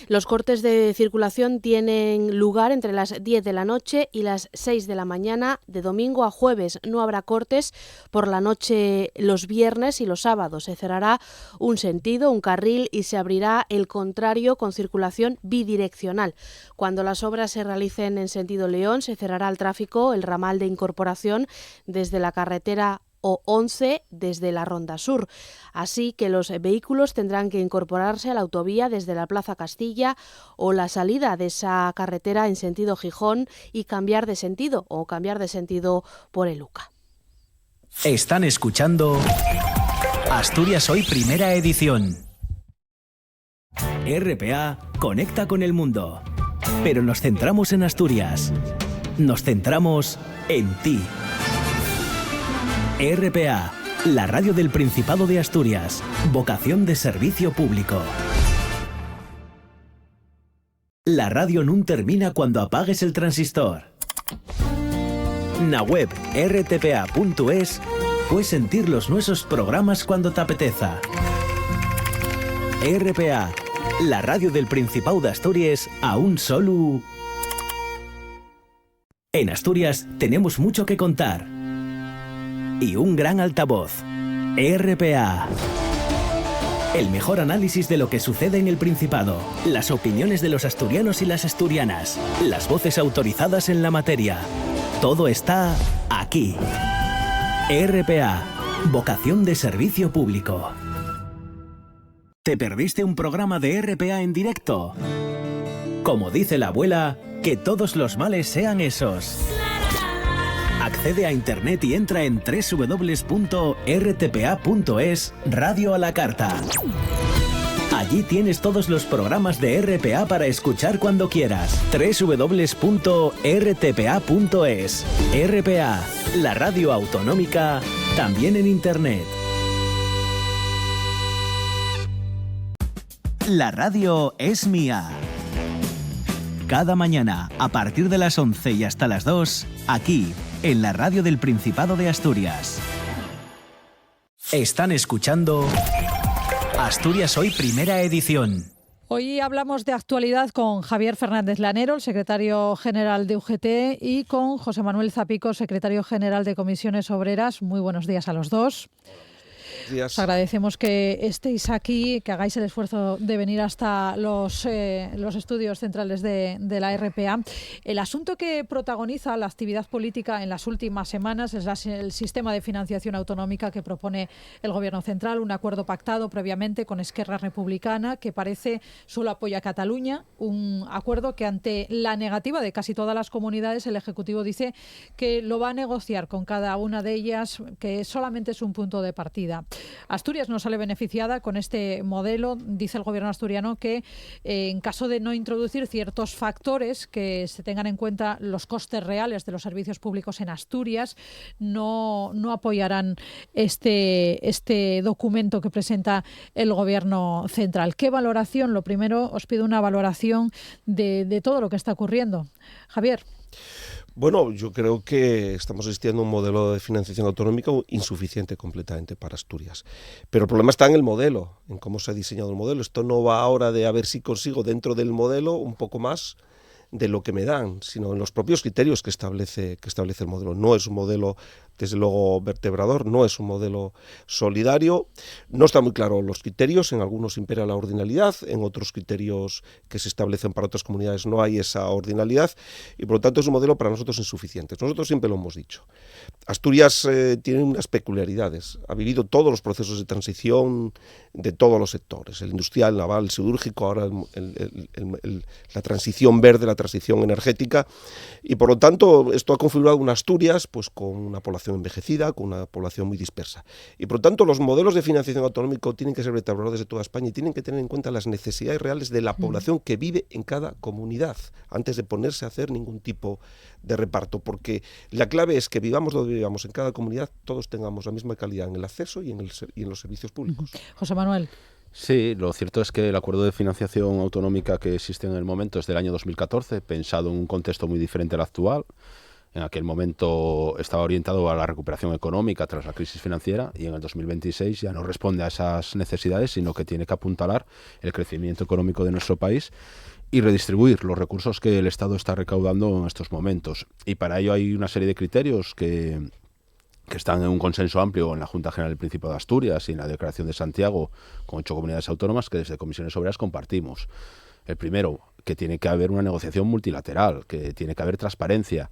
Los cortes de circulación tienen lugar entre las 10 de la noche y las 6 de la mañana de domingo a jueves. No habrá cortes por la noche los viernes y los sábados. Se cerrará un sentido, un carril, y se abrirá el contrario con circulación circulación bidireccional. Cuando las obras se realicen en sentido León, se cerrará al tráfico el ramal de incorporación desde la carretera O11 desde la Ronda Sur. Así que los vehículos tendrán que incorporarse a la autovía desde la Plaza Castilla o la salida de esa carretera en sentido Gijón y cambiar de sentido por el UCA. Están escuchando Asturias Hoy Primera Edición. RPA conecta con el mundo, pero nos centramos en Asturias. Nos centramos en ti. RPA, la radio del Principado de Asturias. Vocación de servicio público. La radio nun termina cuando apagues el transistor. Na web rtpa.es puedes sentir los nuestros programas cuando te apeteza. RPA, la radio del Principado de Asturias a un solo... En Asturias tenemos mucho que contar. Y un gran altavoz. RPA. El mejor análisis de lo que sucede en el Principado. Las opiniones de los asturianos y las asturianas. Las voces autorizadas en la materia. Todo está aquí. RPA. Vocación de servicio público. ¿Te perdiste un programa de RPA en directo? Como dice la abuela, que todos los males sean esos. Accede a internet y entra en www.rtpa.es Radio a la Carta. Allí tienes todos los programas de RPA para escuchar cuando quieras. www.rtpa.es. RPA, la radio autonómica, también en internet. La radio es mía. Cada mañana, a partir de las 11 y hasta las 2, aquí, en la radio del Principado de Asturias. Están escuchando Asturias Hoy Primera Edición. Hoy hablamos de actualidad con Javier Fernández Lanero, el secretario general de UGT, y con José Manuel Zapico, secretario general de Comisiones Obreras. Muy buenos días a los dos. Os agradecemos que estéis aquí, que hagáis el esfuerzo de venir hasta los estudios centrales de la RPA. El asunto que protagoniza la actividad política en las últimas semanas es el sistema de financiación autonómica que propone el Gobierno central, un acuerdo pactado previamente con Esquerra Republicana que parece solo apoya a Cataluña, un acuerdo que ante la negativa de casi todas las comunidades el Ejecutivo dice que lo va a negociar con cada una de ellas, que solamente es un punto de partida. Asturias no sale beneficiada con este modelo. Dice el gobierno asturiano que en caso de no introducir ciertos factores que se tengan en cuenta los costes reales de los servicios públicos en Asturias, no apoyarán este documento que presenta el gobierno central. ¿Qué valoración? Lo primero, os pido una valoración de todo lo que está ocurriendo. Javier. Bueno, yo creo que estamos asistiendo a un modelo de financiación autonómica insuficiente completamente para Asturias. Pero el problema está en el modelo, en cómo se ha diseñado el modelo. Esto no va ahora de a ver si consigo dentro del modelo un poco más de lo que me dan, sino en los propios criterios que establece el modelo. No es un modelo, desde luego, vertebrador, no es un modelo solidario, no están muy claros los criterios, en algunos impera la ordinalidad, en otros criterios que se establecen para otras comunidades no hay esa ordinalidad, y por lo tanto es un modelo para nosotros insuficiente. Nosotros siempre lo hemos dicho. Asturias tiene unas peculiaridades, ha vivido todos los procesos de transición de todos los sectores, el industrial, el naval, el siderúrgico, ahora la transición verde, la transición energética, y por lo tanto esto ha configurado una Asturias pues con una población envejecida, con una población muy dispersa. Y por lo tanto los modelos de financiación autonómico tienen que ser vertebradores de toda España y tienen que tener en cuenta las necesidades reales de la población que vive en cada comunidad, antes de ponerse a hacer ningún tipo de reparto, porque la clave es que vivamos donde vivamos en cada comunidad, todos tengamos la misma calidad en el acceso y en los servicios públicos. José Manuel. Sí, lo cierto es que el acuerdo de financiación autonómica que existe en el momento es del año 2014, pensado en un contexto muy diferente al actual. En aquel momento estaba orientado a la recuperación económica tras la crisis financiera y en el 2026 ya no responde a esas necesidades, sino que tiene que apuntalar el crecimiento económico de nuestro país y redistribuir los recursos que el Estado está recaudando en estos momentos. Y para ello hay una serie de criterios que están en un consenso amplio en la Junta General del Principado de Asturias y en la Declaración de Santiago con 8 comunidades autónomas que desde Comisiones Obreras compartimos. El primero, que tiene que haber una negociación multilateral, que tiene que haber transparencia,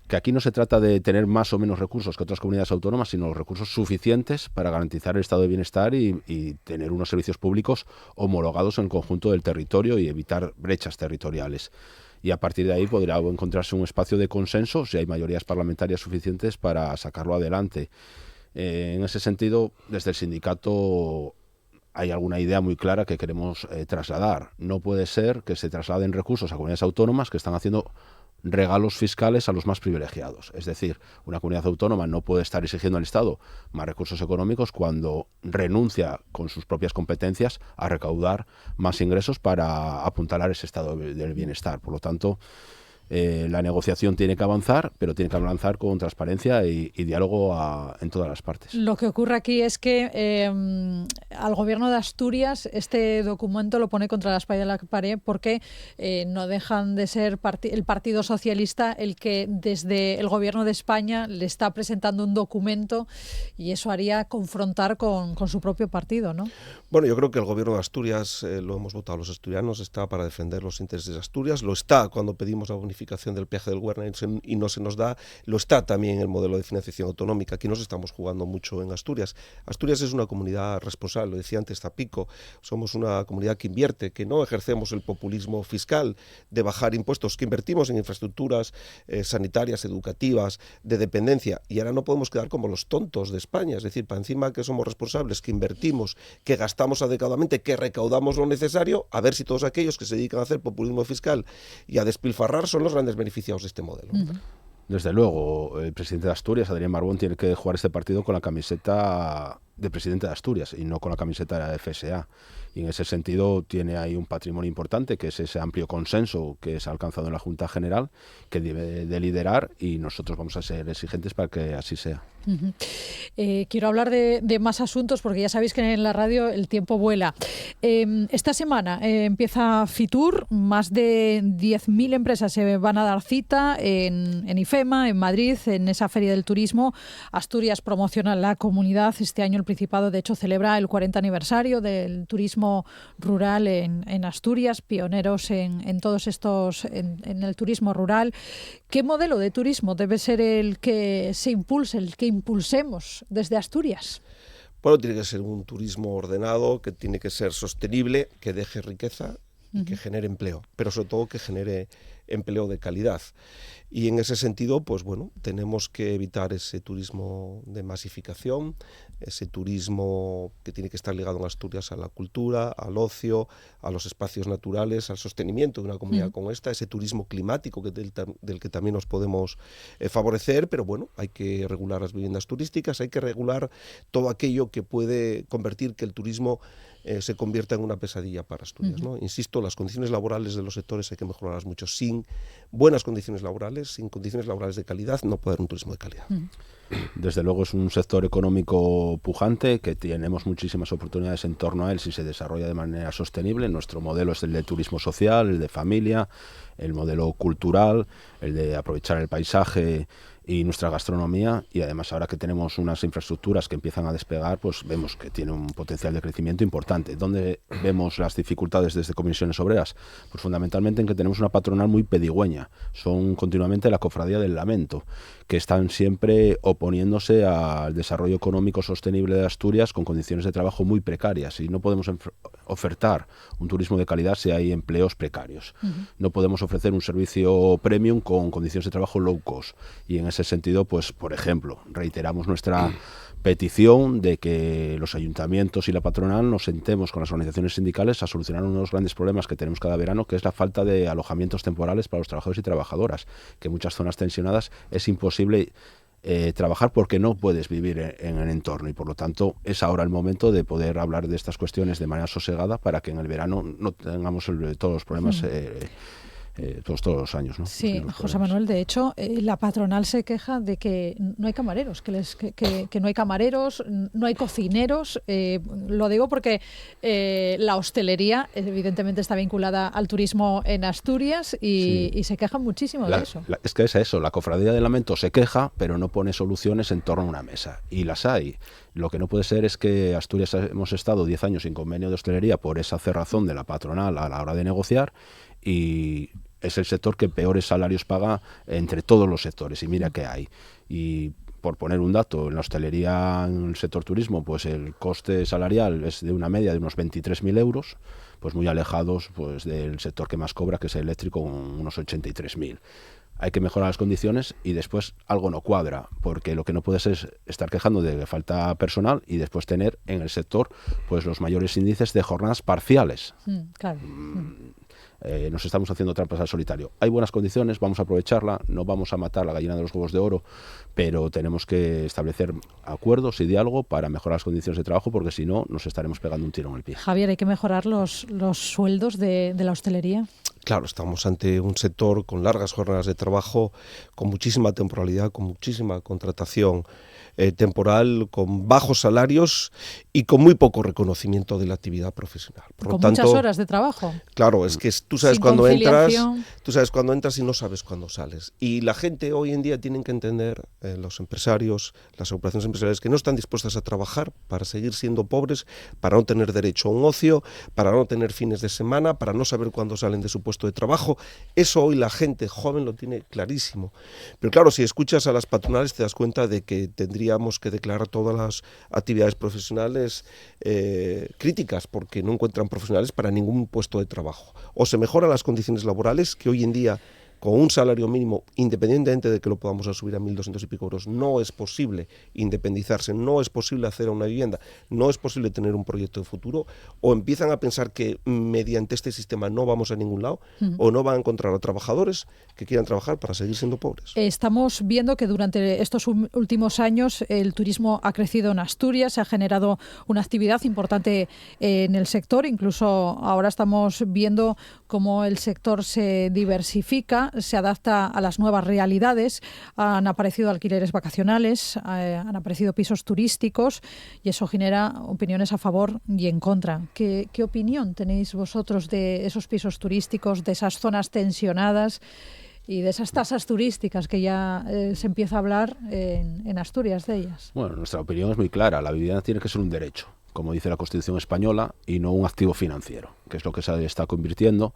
que aquí no se trata de tener más o menos recursos que otras comunidades autónomas, sino los recursos suficientes para garantizar el estado de bienestar y tener unos servicios públicos homologados en el conjunto del territorio y evitar brechas territoriales. Y a partir de ahí podrá encontrarse un espacio de consenso si hay mayorías parlamentarias suficientes para sacarlo adelante. En ese sentido, desde el sindicato hay alguna idea muy clara que queremos trasladar. No puede ser que se trasladen recursos a comunidades autónomas que están haciendo regalos fiscales a los más privilegiados. Es decir, una comunidad autónoma no puede estar exigiendo al Estado más recursos económicos cuando renuncia con sus propias competencias a recaudar más ingresos para apuntalar ese estado del bienestar. Por lo tanto, la negociación tiene que avanzar, pero tiene que avanzar con transparencia y diálogo en todas las partes. Lo que ocurre aquí es que al Gobierno de Asturias este documento lo pone contra la espalda de la pared porque no dejan de ser el Partido Socialista el que desde el Gobierno de España le está presentando un documento y eso haría confrontar con su propio partido, ¿no? Bueno, yo creo que el Gobierno de Asturias, lo hemos votado los asturianos, está para defender los intereses de Asturias, lo está cuando pedimos la bonificación del peaje del Huerna y no se nos da, lo está también el modelo de financiación autonómica. Aquí nos estamos jugando mucho en Asturias. Asturias es una comunidad responsable, lo decía antes Zapico, somos una comunidad que invierte, que no ejercemos el populismo fiscal de bajar impuestos, que invertimos en infraestructuras sanitarias, educativas, de dependencia, y ahora no podemos quedar como los tontos de España, es decir, para encima que somos responsables, que invertimos, que gastamos adecuadamente, que recaudamos lo necesario, a ver si todos aquellos que se dedican a hacer populismo fiscal y a despilfarrar son los grandes beneficiados de este modelo. Desde luego, el presidente de Asturias, Adrián Barbón, tiene que jugar este partido con la camiseta de presidente de Asturias y no con la camiseta de la FSA. Y en ese sentido tiene ahí un patrimonio importante, que es ese amplio consenso que se ha alcanzado en la Junta General, que debe de liderar, y nosotros vamos a ser exigentes para que así sea. Quiero hablar de más asuntos porque ya sabéis que en la radio el tiempo vuela. Esta semana empieza Fitur, más de 10.000 empresas se van a dar cita en IFEMA, en Madrid, en esa feria del turismo. Asturias promociona la comunidad. Este año el Principado, de hecho, celebra el 40 aniversario del turismo rural en Asturias, pioneros en todos estos, en el turismo rural. ¿Qué modelo de turismo debe ser el que se impulse, el que impulsemos desde Asturias? Bueno, tiene que ser un turismo ordenado, que tiene que ser sostenible, que deje riqueza y que genere empleo, pero sobre todo que genere empleo de calidad. Y en ese sentido, pues bueno, tenemos que evitar ese turismo de masificación, ese turismo que tiene que estar ligado en Asturias a la cultura, al ocio, a los espacios naturales, al sostenimiento de una comunidad como esta, ese turismo climático del que también nos podemos favorecer, pero bueno, hay que regular las viviendas turísticas, hay que regular todo aquello que puede convertir que el turismo se convierta en una pesadilla para Asturias, ¿no? Insisto, las condiciones laborales de los sectores hay que mejorarlas mucho. Sin buenas condiciones laborales, sin condiciones laborales de calidad, no puede haber un turismo de calidad. Desde luego es un sector económico pujante, que tenemos muchísimas oportunidades en torno a él si se desarrolla de manera sostenible. Nuestro modelo es el de turismo social, el de familia, el modelo cultural, el de aprovechar el paisaje y nuestra gastronomía, y además ahora que tenemos unas infraestructuras que empiezan a despegar, pues vemos que tiene un potencial de crecimiento importante. ¿Dónde vemos las dificultades desde Comisiones Obreras? Pues fundamentalmente en que tenemos una patronal muy pedigüeña, son continuamente la cofradía del lamento, que están siempre oponiéndose al desarrollo económico sostenible de Asturias con condiciones de trabajo muy precarias, y no podemos ofertar un turismo de calidad si hay empleos precarios. No podemos ofrecer un servicio premium con condiciones de trabajo low cost, y en ese sentido, pues por ejemplo, reiteramos nuestra petición de que los ayuntamientos y la patronal nos sentemos con las organizaciones sindicales a solucionar uno de los grandes problemas que tenemos cada verano, que es la falta de alojamientos temporales para los trabajadores y trabajadoras, que en muchas zonas tensionadas es imposible trabajar porque no puedes vivir en el entorno, y por lo tanto es ahora el momento de poder hablar de estas cuestiones de manera sosegada para que en el verano no tengamos todos los problemas todos los años, ¿no? Sí, José Manuel, de hecho, la patronal se queja de que no hay camareros, que no hay camareros, no hay cocineros. Lo digo porque la hostelería evidentemente está vinculada al turismo en Asturias y se quejan muchísimo de eso. Es que es eso, la Cofradía de Lamento se queja, pero no pone soluciones en torno a una mesa, y las hay. Lo que no puede ser es que Asturias hemos estado 10 años sin convenio de hostelería por esa cerrazón de la patronal a la hora de negociar, y es el sector que peores salarios paga entre todos los sectores, y mira que hay. Y por poner un dato, en la hostelería, en el sector turismo, pues el coste salarial es de una media de unos 23.000 euros, pues muy alejados pues del sector que más cobra, que es el eléctrico, con unos 83.000. Hay que mejorar las condiciones y después algo no cuadra, porque lo que no puedes es estar quejando de que falta personal y después tener en el sector pues los mayores índices de jornadas parciales. Claro. Nos estamos haciendo trampas al solitario. Hay buenas condiciones, vamos a aprovecharla, no vamos a matar la gallina de los huevos de oro, pero tenemos que establecer acuerdos y diálogo para mejorar las condiciones de trabajo, porque si no nos estaremos pegando un tiro en el pie. Javier, ¿hay que mejorar los sueldos de la hostelería? Claro, estamos ante un sector con largas jornadas de trabajo, con muchísima temporalidad, con muchísima contratación temporal, con bajos salarios y con muy poco reconocimiento de la actividad profesional. Por con tanto, muchas horas de trabajo. Claro, es que tú sabes cuándo entras y no sabes cuándo sales. Y la gente hoy en día tienen que entender, los empresarios, las agrupaciones empresariales, que no están dispuestas a trabajar para seguir siendo pobres, para no tener derecho a un ocio, para no tener fines de semana, para no saber cuándo salen de su puesto de trabajo. Eso hoy la gente joven lo tiene clarísimo. Pero claro, si escuchas a las patronales te das cuenta de que tendríamos que declarar todas las actividades profesionales críticas, porque no encuentran profesionales para ningún puesto de trabajo. O se mejoran las condiciones laborales, que hoy en día, con un salario mínimo, independientemente de que lo podamos subir a 1.200 y pico euros, no es posible independizarse, no es posible hacer una vivienda, no es posible tener un proyecto de futuro, o empiezan a pensar que mediante este sistema no vamos a ningún lado, o no van a encontrar a trabajadores que quieran trabajar para seguir siendo pobres. Estamos viendo que durante estos últimos años el turismo ha crecido en Asturias, se ha generado una actividad importante en el sector, incluso ahora estamos viendo cómo el sector se diversifica, se adapta a las nuevas realidades, han aparecido alquileres vacacionales, han aparecido pisos turísticos y eso genera opiniones a favor y en contra. ¿Qué opinión tenéis vosotros de esos pisos turísticos, de esas zonas tensionadas y de esas tasas turísticas que ya se empieza a hablar en Asturias de ellas? Bueno, nuestra opinión es muy clara, la vivienda tiene que ser un derecho, como dice la Constitución española, y no un activo financiero, que es lo que se está convirtiendo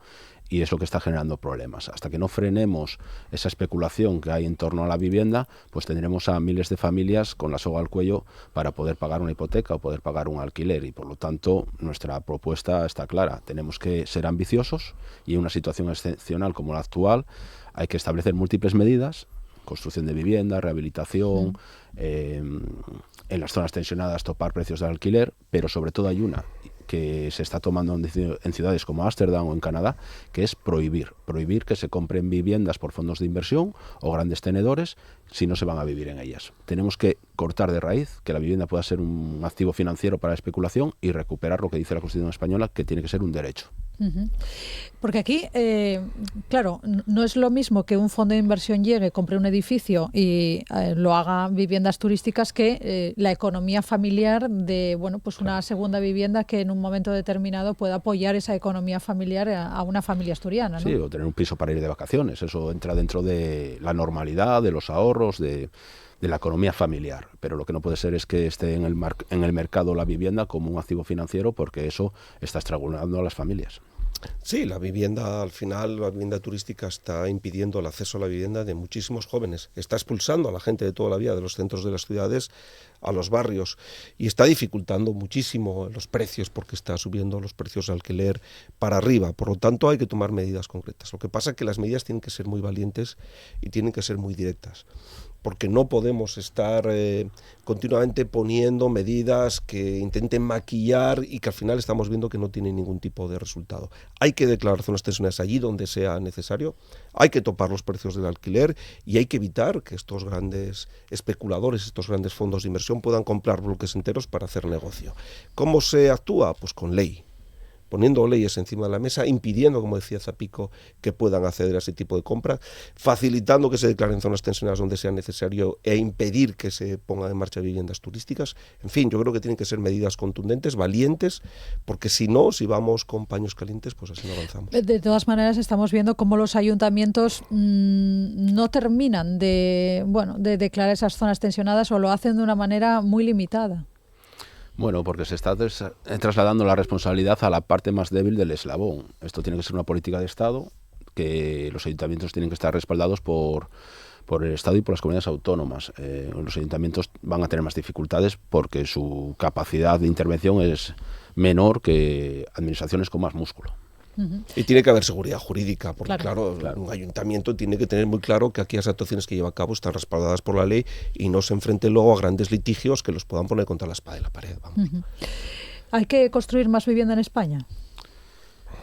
y es lo que está generando problemas. Hasta que no frenemos esa especulación que hay en torno a la vivienda, pues tendremos a miles de familias con la soga al cuello para poder pagar una hipoteca o poder pagar un alquiler, y por lo tanto nuestra propuesta está clara. Tenemos que ser ambiciosos y en una situación excepcional como la actual hay que establecer múltiples medidas: construcción de vivienda, rehabilitación, en las zonas tensionadas topar precios de alquiler, pero sobre todo hay una que se está tomando en ciudades como Ámsterdam o en Canadá, que es prohibir que se compren viviendas por fondos de inversión o grandes tenedores si no se van a vivir en ellas. Tenemos que cortar de raíz que la vivienda pueda ser un activo financiero para la especulación y recuperar lo que dice la Constitución española, que tiene que ser un derecho. Porque aquí, claro, no es lo mismo que un fondo de inversión llegue, compre un edificio y lo haga viviendas turísticas, que la economía familiar de, bueno, pues una segunda vivienda que en un momento determinado pueda apoyar esa economía familiar a una familia asturiana, ¿no? Sí, o tener un piso para ir de vacaciones. Eso entra dentro de la normalidad, de los ahorros, de la economía familiar, pero lo que no puede ser es que esté en el mercado la vivienda como un activo financiero, porque eso está estrangulando a las familias. Sí, la vivienda, al final, la vivienda turística está impidiendo el acceso a la vivienda de muchísimos jóvenes, está expulsando a la gente de toda la vida de los centros de las ciudades a los barrios y está dificultando muchísimo los precios, porque está subiendo los precios de alquiler para arriba. Por lo tanto, hay que tomar medidas concretas. Lo que pasa es que las medidas tienen que ser muy valientes y tienen que ser muy directas, porque no podemos estar continuamente poniendo medidas que intenten maquillar y que al final estamos viendo que no tienen ningún tipo de resultado. Hay que declarar zonas tensionadas allí donde sea necesario, hay que topar los precios del alquiler y hay que evitar que estos grandes especuladores, estos grandes fondos de inversión puedan comprar bloques enteros para hacer negocio. ¿Cómo se actúa? Pues con ley. poniendo leyes encima de la mesa, impidiendo, como decía Zapico, que puedan acceder a ese tipo de compras, facilitando que se declaren zonas tensionadas donde sea necesario e impedir que se pongan en marcha viviendas turísticas. En fin, yo creo que tienen que ser medidas contundentes, valientes, porque si no, si vamos con paños calientes, pues así no avanzamos. De todas maneras, estamos viendo cómo los ayuntamientos no terminan de declarar esas zonas tensionadas o lo hacen de una manera muy limitada. Bueno, porque se está trasladando la responsabilidad a la parte más débil del eslabón. Esto tiene que ser una política de Estado, que los ayuntamientos tienen que estar respaldados por el Estado y por las comunidades autónomas. Los ayuntamientos van a tener más dificultades porque su capacidad de intervención es menor que administraciones con más músculo. Y tiene que haber seguridad jurídica, porque claro, un ayuntamiento tiene que tener muy claro que aquí las actuaciones que lleva a cabo están respaldadas por la ley y no se enfrente luego a grandes litigios que los puedan poner contra la espada y la pared. ¿Hay que construir más vivienda en España?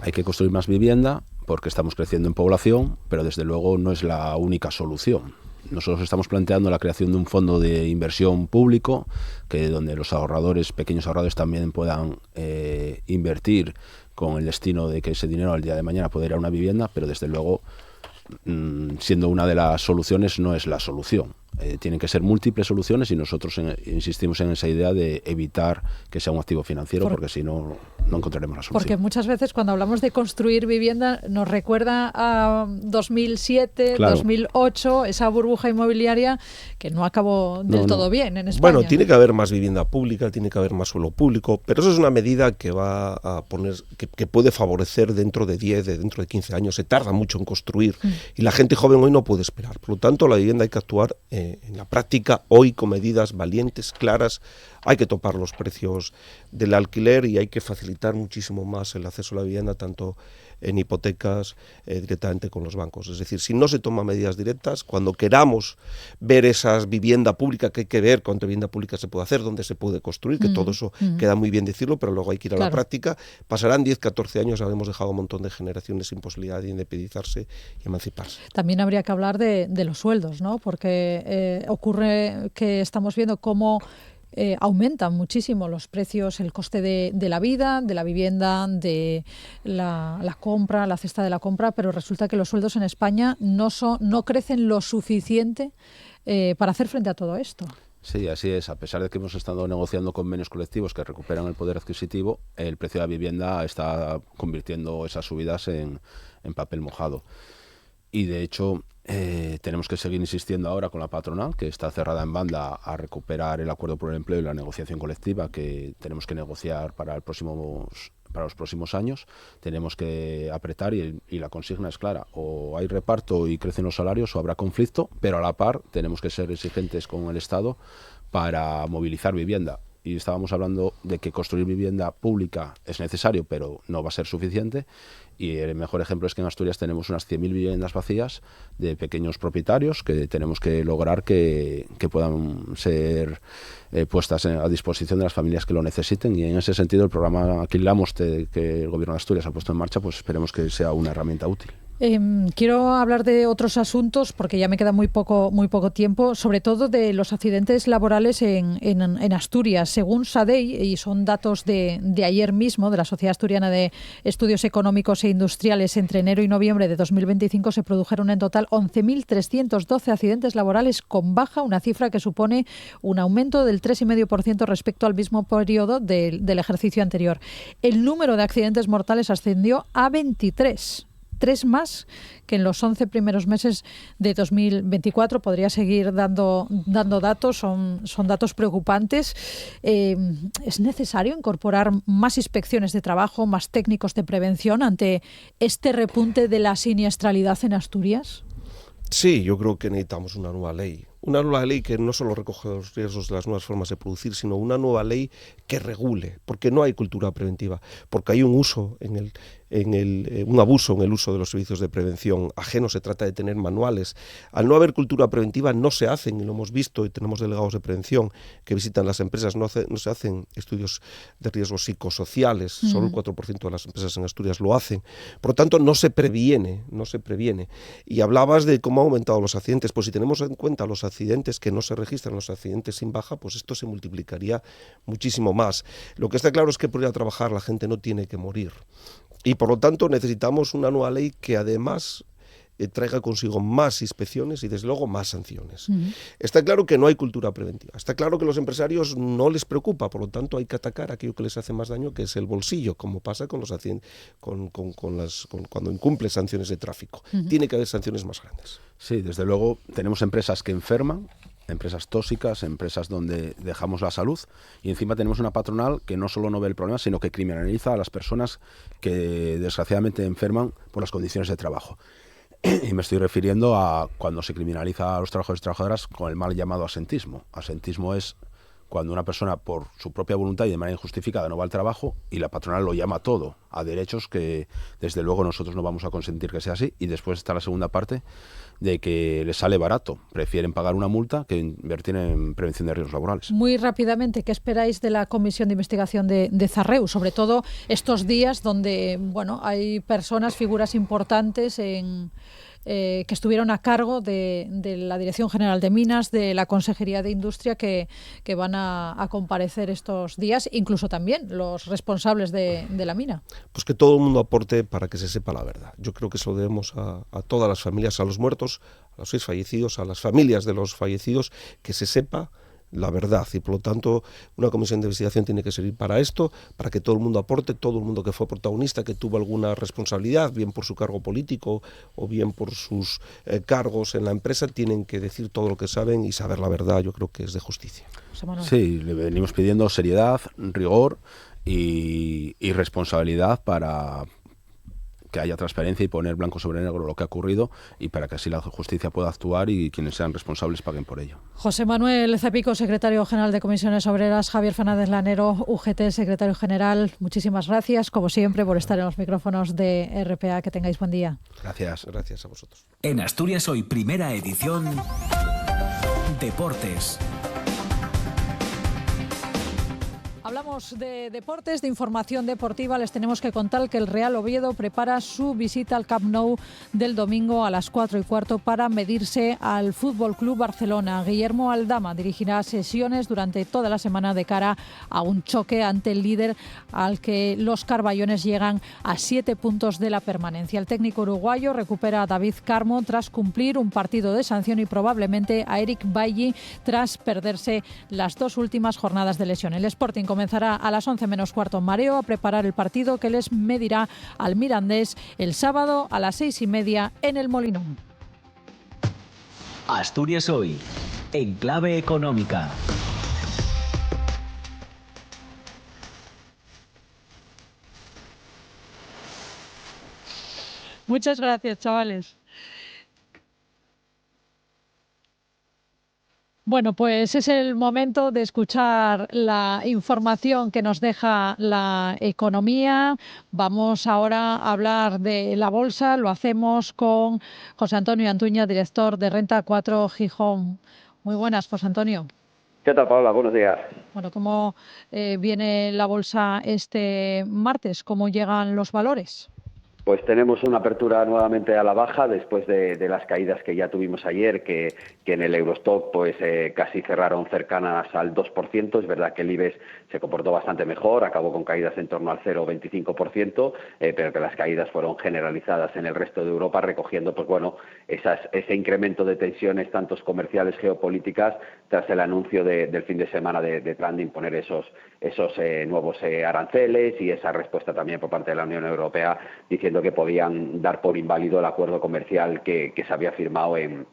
Hay que construir más vivienda porque estamos creciendo en población, pero desde luego no es la única solución. Nosotros estamos planteando la creación de un fondo de inversión público donde los pequeños ahorradores también puedan invertir con el destino de que ese dinero al día de mañana pueda ir a una vivienda, pero desde luego, siendo una de las soluciones, no es la solución. Tienen que ser múltiples soluciones y nosotros insistimos en esa idea de evitar que sea un activo financiero, porque si no, no encontraremos la solución. Porque muchas veces cuando hablamos de construir vivienda nos recuerda a 2007, 2008, esa burbuja inmobiliaria que no acabó del todo bien en España. Bueno, tiene que haber más vivienda pública, tiene que haber más suelo público, pero eso es una medida que va a poner, que puede favorecer dentro de 10, dentro de 15 años. Se tarda mucho en construir y la gente joven hoy no puede esperar. Por lo tanto, la vivienda hay que actuar en la práctica hoy con medidas valientes, claras. Hay que topar los precios del alquiler y hay que facilitar muchísimo más el acceso a la vivienda, tanto en hipotecas directamente con los bancos. Es decir, si no se toman medidas directas, cuando queramos ver esa vivienda pública, que hay que ver cuánta vivienda pública se puede hacer, dónde se puede construir, que todo eso queda muy bien decirlo, pero luego hay que ir a la práctica. Pasarán 10, 14 años, habremos dejado a un montón de generaciones sin posibilidad de independizarse y emanciparse. También habría que hablar de los sueldos, ¿no? Porque ocurre que estamos viendo cómo aumentan muchísimo los precios, el coste de la vida, de la vivienda, de la compra, la cesta de la compra, pero resulta que los sueldos en España no crecen lo suficiente para hacer frente a todo esto. Sí, así es. A pesar de que hemos estado negociando convenios colectivos que recuperan el poder adquisitivo, el precio de la vivienda está convirtiendo esas subidas en papel mojado. Y de hecho, tenemos que seguir insistiendo ahora con la patronal, que está cerrada en banda a recuperar el acuerdo por el empleo y la negociación colectiva que tenemos que negociar para los próximos años. Tenemos que apretar y la consigna es clara: o hay reparto y crecen los salarios o habrá conflicto, pero a la par tenemos que ser exigentes con el Estado para movilizar vivienda. Y estábamos hablando de que construir vivienda pública es necesario, pero no va a ser suficiente. Y el mejor ejemplo es que en Asturias tenemos unas 100.000 viviendas vacías de pequeños propietarios que tenemos que lograr que puedan ser puestas a disposición de las familias que lo necesiten. Y en ese sentido el programa Aquilamos que el Gobierno de Asturias ha puesto en marcha, pues esperemos que sea una herramienta útil. Quiero hablar de otros asuntos porque ya me queda muy poco tiempo, sobre todo de los accidentes laborales en Asturias. Según SADEI, y son datos de ayer mismo, de la Sociedad Asturiana de Estudios Económicos e Industriales, entre enero y noviembre de 2025 se produjeron en total 11.312 accidentes laborales con baja, una cifra que supone un aumento del 3,5% respecto al mismo periodo del ejercicio anterior. El número de accidentes mortales ascendió a 23. 3 más que en los 11 primeros meses de 2024. Podría seguir dando datos, son datos preocupantes. ¿Es necesario incorporar más inspecciones de trabajo, más técnicos de prevención ante este repunte de la siniestralidad en Asturias? Sí, yo creo que necesitamos una nueva ley. Una nueva ley que no solo recoge los riesgos de las nuevas formas de producir, sino una nueva ley que regule, porque no hay cultura preventiva, porque hay un uso en un abuso en el uso de los servicios de prevención ajeno, se trata de tener manuales. Al no haber cultura preventiva no se hacen, y lo hemos visto, y tenemos delegados de prevención que visitan las empresas, no se hacen estudios de riesgos psicosociales, solo el 4% de las empresas en Asturias lo hacen. Por lo tanto, no se previene. Y hablabas de cómo han aumentado los accidentes. Pues si tenemos en cuenta los accidentes que no se registran, los accidentes sin baja, pues esto se multiplicaría muchísimo más. Lo que está claro es que por ir a trabajar la gente no tiene que morir. Y por lo tanto necesitamos una nueva ley que además traiga consigo más inspecciones y desde luego más sanciones. Está claro que no hay cultura preventiva, está claro que a los empresarios no les preocupa, por lo tanto hay que atacar aquello que les hace más daño, que es el bolsillo, como pasa con los cuando incumple sanciones de tráfico. Tiene que haber sanciones más grandes. Sí, desde luego tenemos empresas que enferman, empresas tóxicas, empresas donde dejamos la salud, y encima tenemos una patronal que no solo no ve el problema, sino que criminaliza a las personas que desgraciadamente enferman por las condiciones de trabajo. Y me estoy refiriendo a cuando se criminaliza a los trabajadores y trabajadoras con el mal llamado asentismo. Asentismo es cuando una persona por su propia voluntad y de manera injustificada no va al trabajo y la patronal lo llama todo a derechos que desde luego nosotros no vamos a consentir que sea así. Y después está la segunda parte de que les sale barato, prefieren pagar una multa que invertir en prevención de riesgos laborales. Muy rápidamente, ¿qué esperáis de la Comisión de Investigación de Zarreu? Sobre todo estos días donde hay personas, figuras importantes que estuvieron a cargo de la Dirección General de Minas, de la Consejería de Industria, que van a comparecer estos días, incluso también los responsables de la mina. Pues que todo el mundo aporte para que se sepa la verdad. Yo creo que eso lo debemos a todas las familias, a los muertos, a los 6 fallecidos, a las familias de los fallecidos, que se sepa la verdad, y por lo tanto una comisión de investigación tiene que servir para esto, para que todo el mundo aporte, todo el mundo que fue protagonista, que tuvo alguna responsabilidad, bien por su cargo político o bien por sus cargos en la empresa, tienen que decir todo lo que saben y saber la verdad. Yo creo que es de justicia. Sí, le venimos pidiendo seriedad, rigor y responsabilidad para que haya transparencia y poner blanco sobre negro lo que ha ocurrido, y para que así la justicia pueda actuar y quienes sean responsables paguen por ello. José Manuel Cepico, secretario general de Comisiones Obreras, Javier Fernández Lanero, UGT, secretario general, muchísimas gracias, como siempre, por estar en los micrófonos de RPA. Que tengáis buen día. Gracias a vosotros. En Asturias Hoy, primera edición, Deportes. Hablamos de deportes, de información deportiva. Les tenemos que contar que el Real Oviedo prepara su visita al Camp Nou del domingo a las 4:15 para medirse al Fútbol Club Barcelona. Guillermo Aldama dirigirá sesiones durante toda la semana de cara a un choque ante el líder, al que los carballones llegan a 7 puntos de la permanencia. El técnico uruguayo recupera a David Carmo tras cumplir un partido de sanción y probablemente a Eric Bailly tras perderse las 2 últimas jornadas de lesión. El Sporting comenzará a las 11 menos cuarto en Mareo a preparar el partido que les medirá al Mirandés el sábado a las 6:30 en el Molinón. Asturias Hoy, en clave económica. Muchas gracias, chavales. Bueno, pues es el momento de escuchar la información que nos deja la economía. Vamos ahora a hablar de la bolsa. Lo hacemos con José Antonio Antuña, director de Renta 4 Gijón. Muy buenas, José Antonio. ¿Qué tal, Paula? Buenos días. Bueno, ¿cómo viene la bolsa este martes? ¿Cómo llegan los valores? Pues tenemos una apertura nuevamente a la baja después de las caídas que ya tuvimos ayer, que en el Eurostock pues casi cerraron cercanas al 2%. Es verdad que el IBEX se comportó bastante mejor, acabó con caídas en torno al 0,25%, pero que las caídas fueron generalizadas en el resto de Europa, recogiendo pues bueno ese incremento de tensiones tanto comerciales, geopolíticas, tras el anuncio del fin de semana de Trump de imponer esos nuevos aranceles, y esa respuesta también por parte de la Unión Europea diciendo que podían dar por inválido el acuerdo comercial que se había firmado en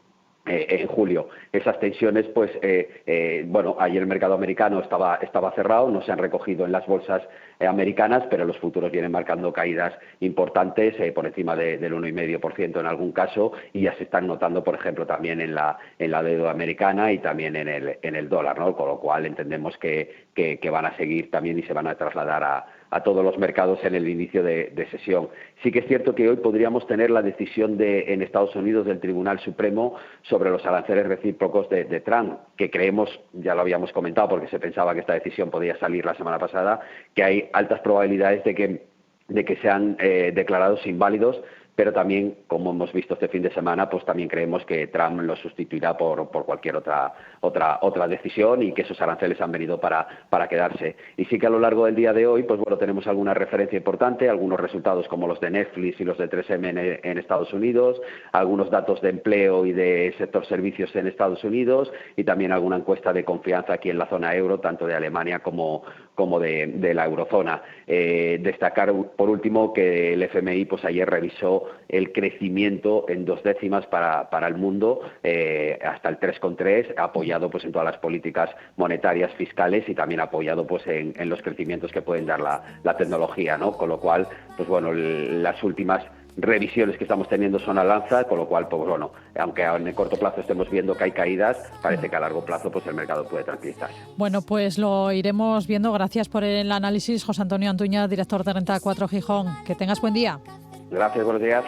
julio. Esas tensiones, pues, ayer el mercado americano estaba cerrado, no se han recogido en las bolsas americanas, pero los futuros vienen marcando caídas importantes, por encima del 1,5% en algún caso, y ya se están notando, por ejemplo, también en la deuda americana y también en el dólar, ¿no? Con lo cual entendemos que van a seguir también y se van a trasladar todos los mercados en el inicio de sesión. Sí que es cierto que hoy podríamos tener la decisión en Estados Unidos del Tribunal Supremo sobre los aranceles recíprocos de Trump, que creemos, ya lo habíamos comentado porque se pensaba que esta decisión podía salir la semana pasada, que hay altas probabilidades de que sean declarados inválidos, pero también, como hemos visto este fin de semana, pues también creemos que Trump lo sustituirá por cualquier otra decisión y que esos aranceles han venido para quedarse. Y sí que a lo largo del día de hoy, pues bueno, tenemos alguna referencia importante, algunos resultados como los de Netflix y los de 3M en Estados Unidos, algunos datos de empleo y de sector servicios en Estados Unidos y también alguna encuesta de confianza aquí en la zona euro, tanto de Alemania como de la eurozona. Destacar por último que el FMI pues ayer revisó el crecimiento en 2 décimas para el mundo hasta el 3,3, apoyado pues en todas las políticas monetarias fiscales y también apoyado pues en los crecimientos que pueden dar la tecnología, ¿no? Con lo cual, pues bueno, las últimas revisiones que estamos teniendo son al alza, con lo cual, pues bueno, aunque en el corto plazo estemos viendo que hay caídas, parece que a largo plazo pues el mercado puede tranquilizarse. Bueno, pues lo iremos viendo. Gracias por el análisis, José Antonio Antuña, director de Renta 4 Gijón. Que tengas buen día. Gracias, buenos días.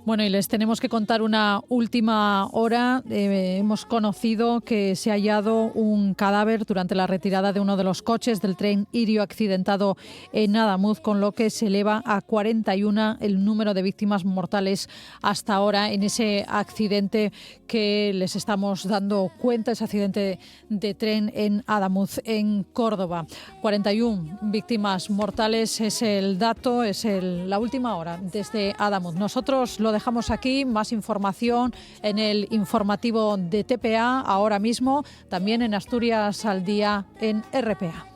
Bueno, y les tenemos que contar una última hora. Hemos conocido que se ha hallado un cadáver durante la retirada de uno de los coches del tren Irio accidentado en Adamuz, con lo que se eleva a 41 el número de víctimas mortales hasta ahora en ese accidente que les estamos dando cuenta, ese accidente de tren en Adamuz, en Córdoba. 41 víctimas mortales es el dato, es la última hora desde Adamuz. Nosotros lo dejamos aquí. Más información en el informativo de TPA ahora mismo, también en Asturias al Día en RPA.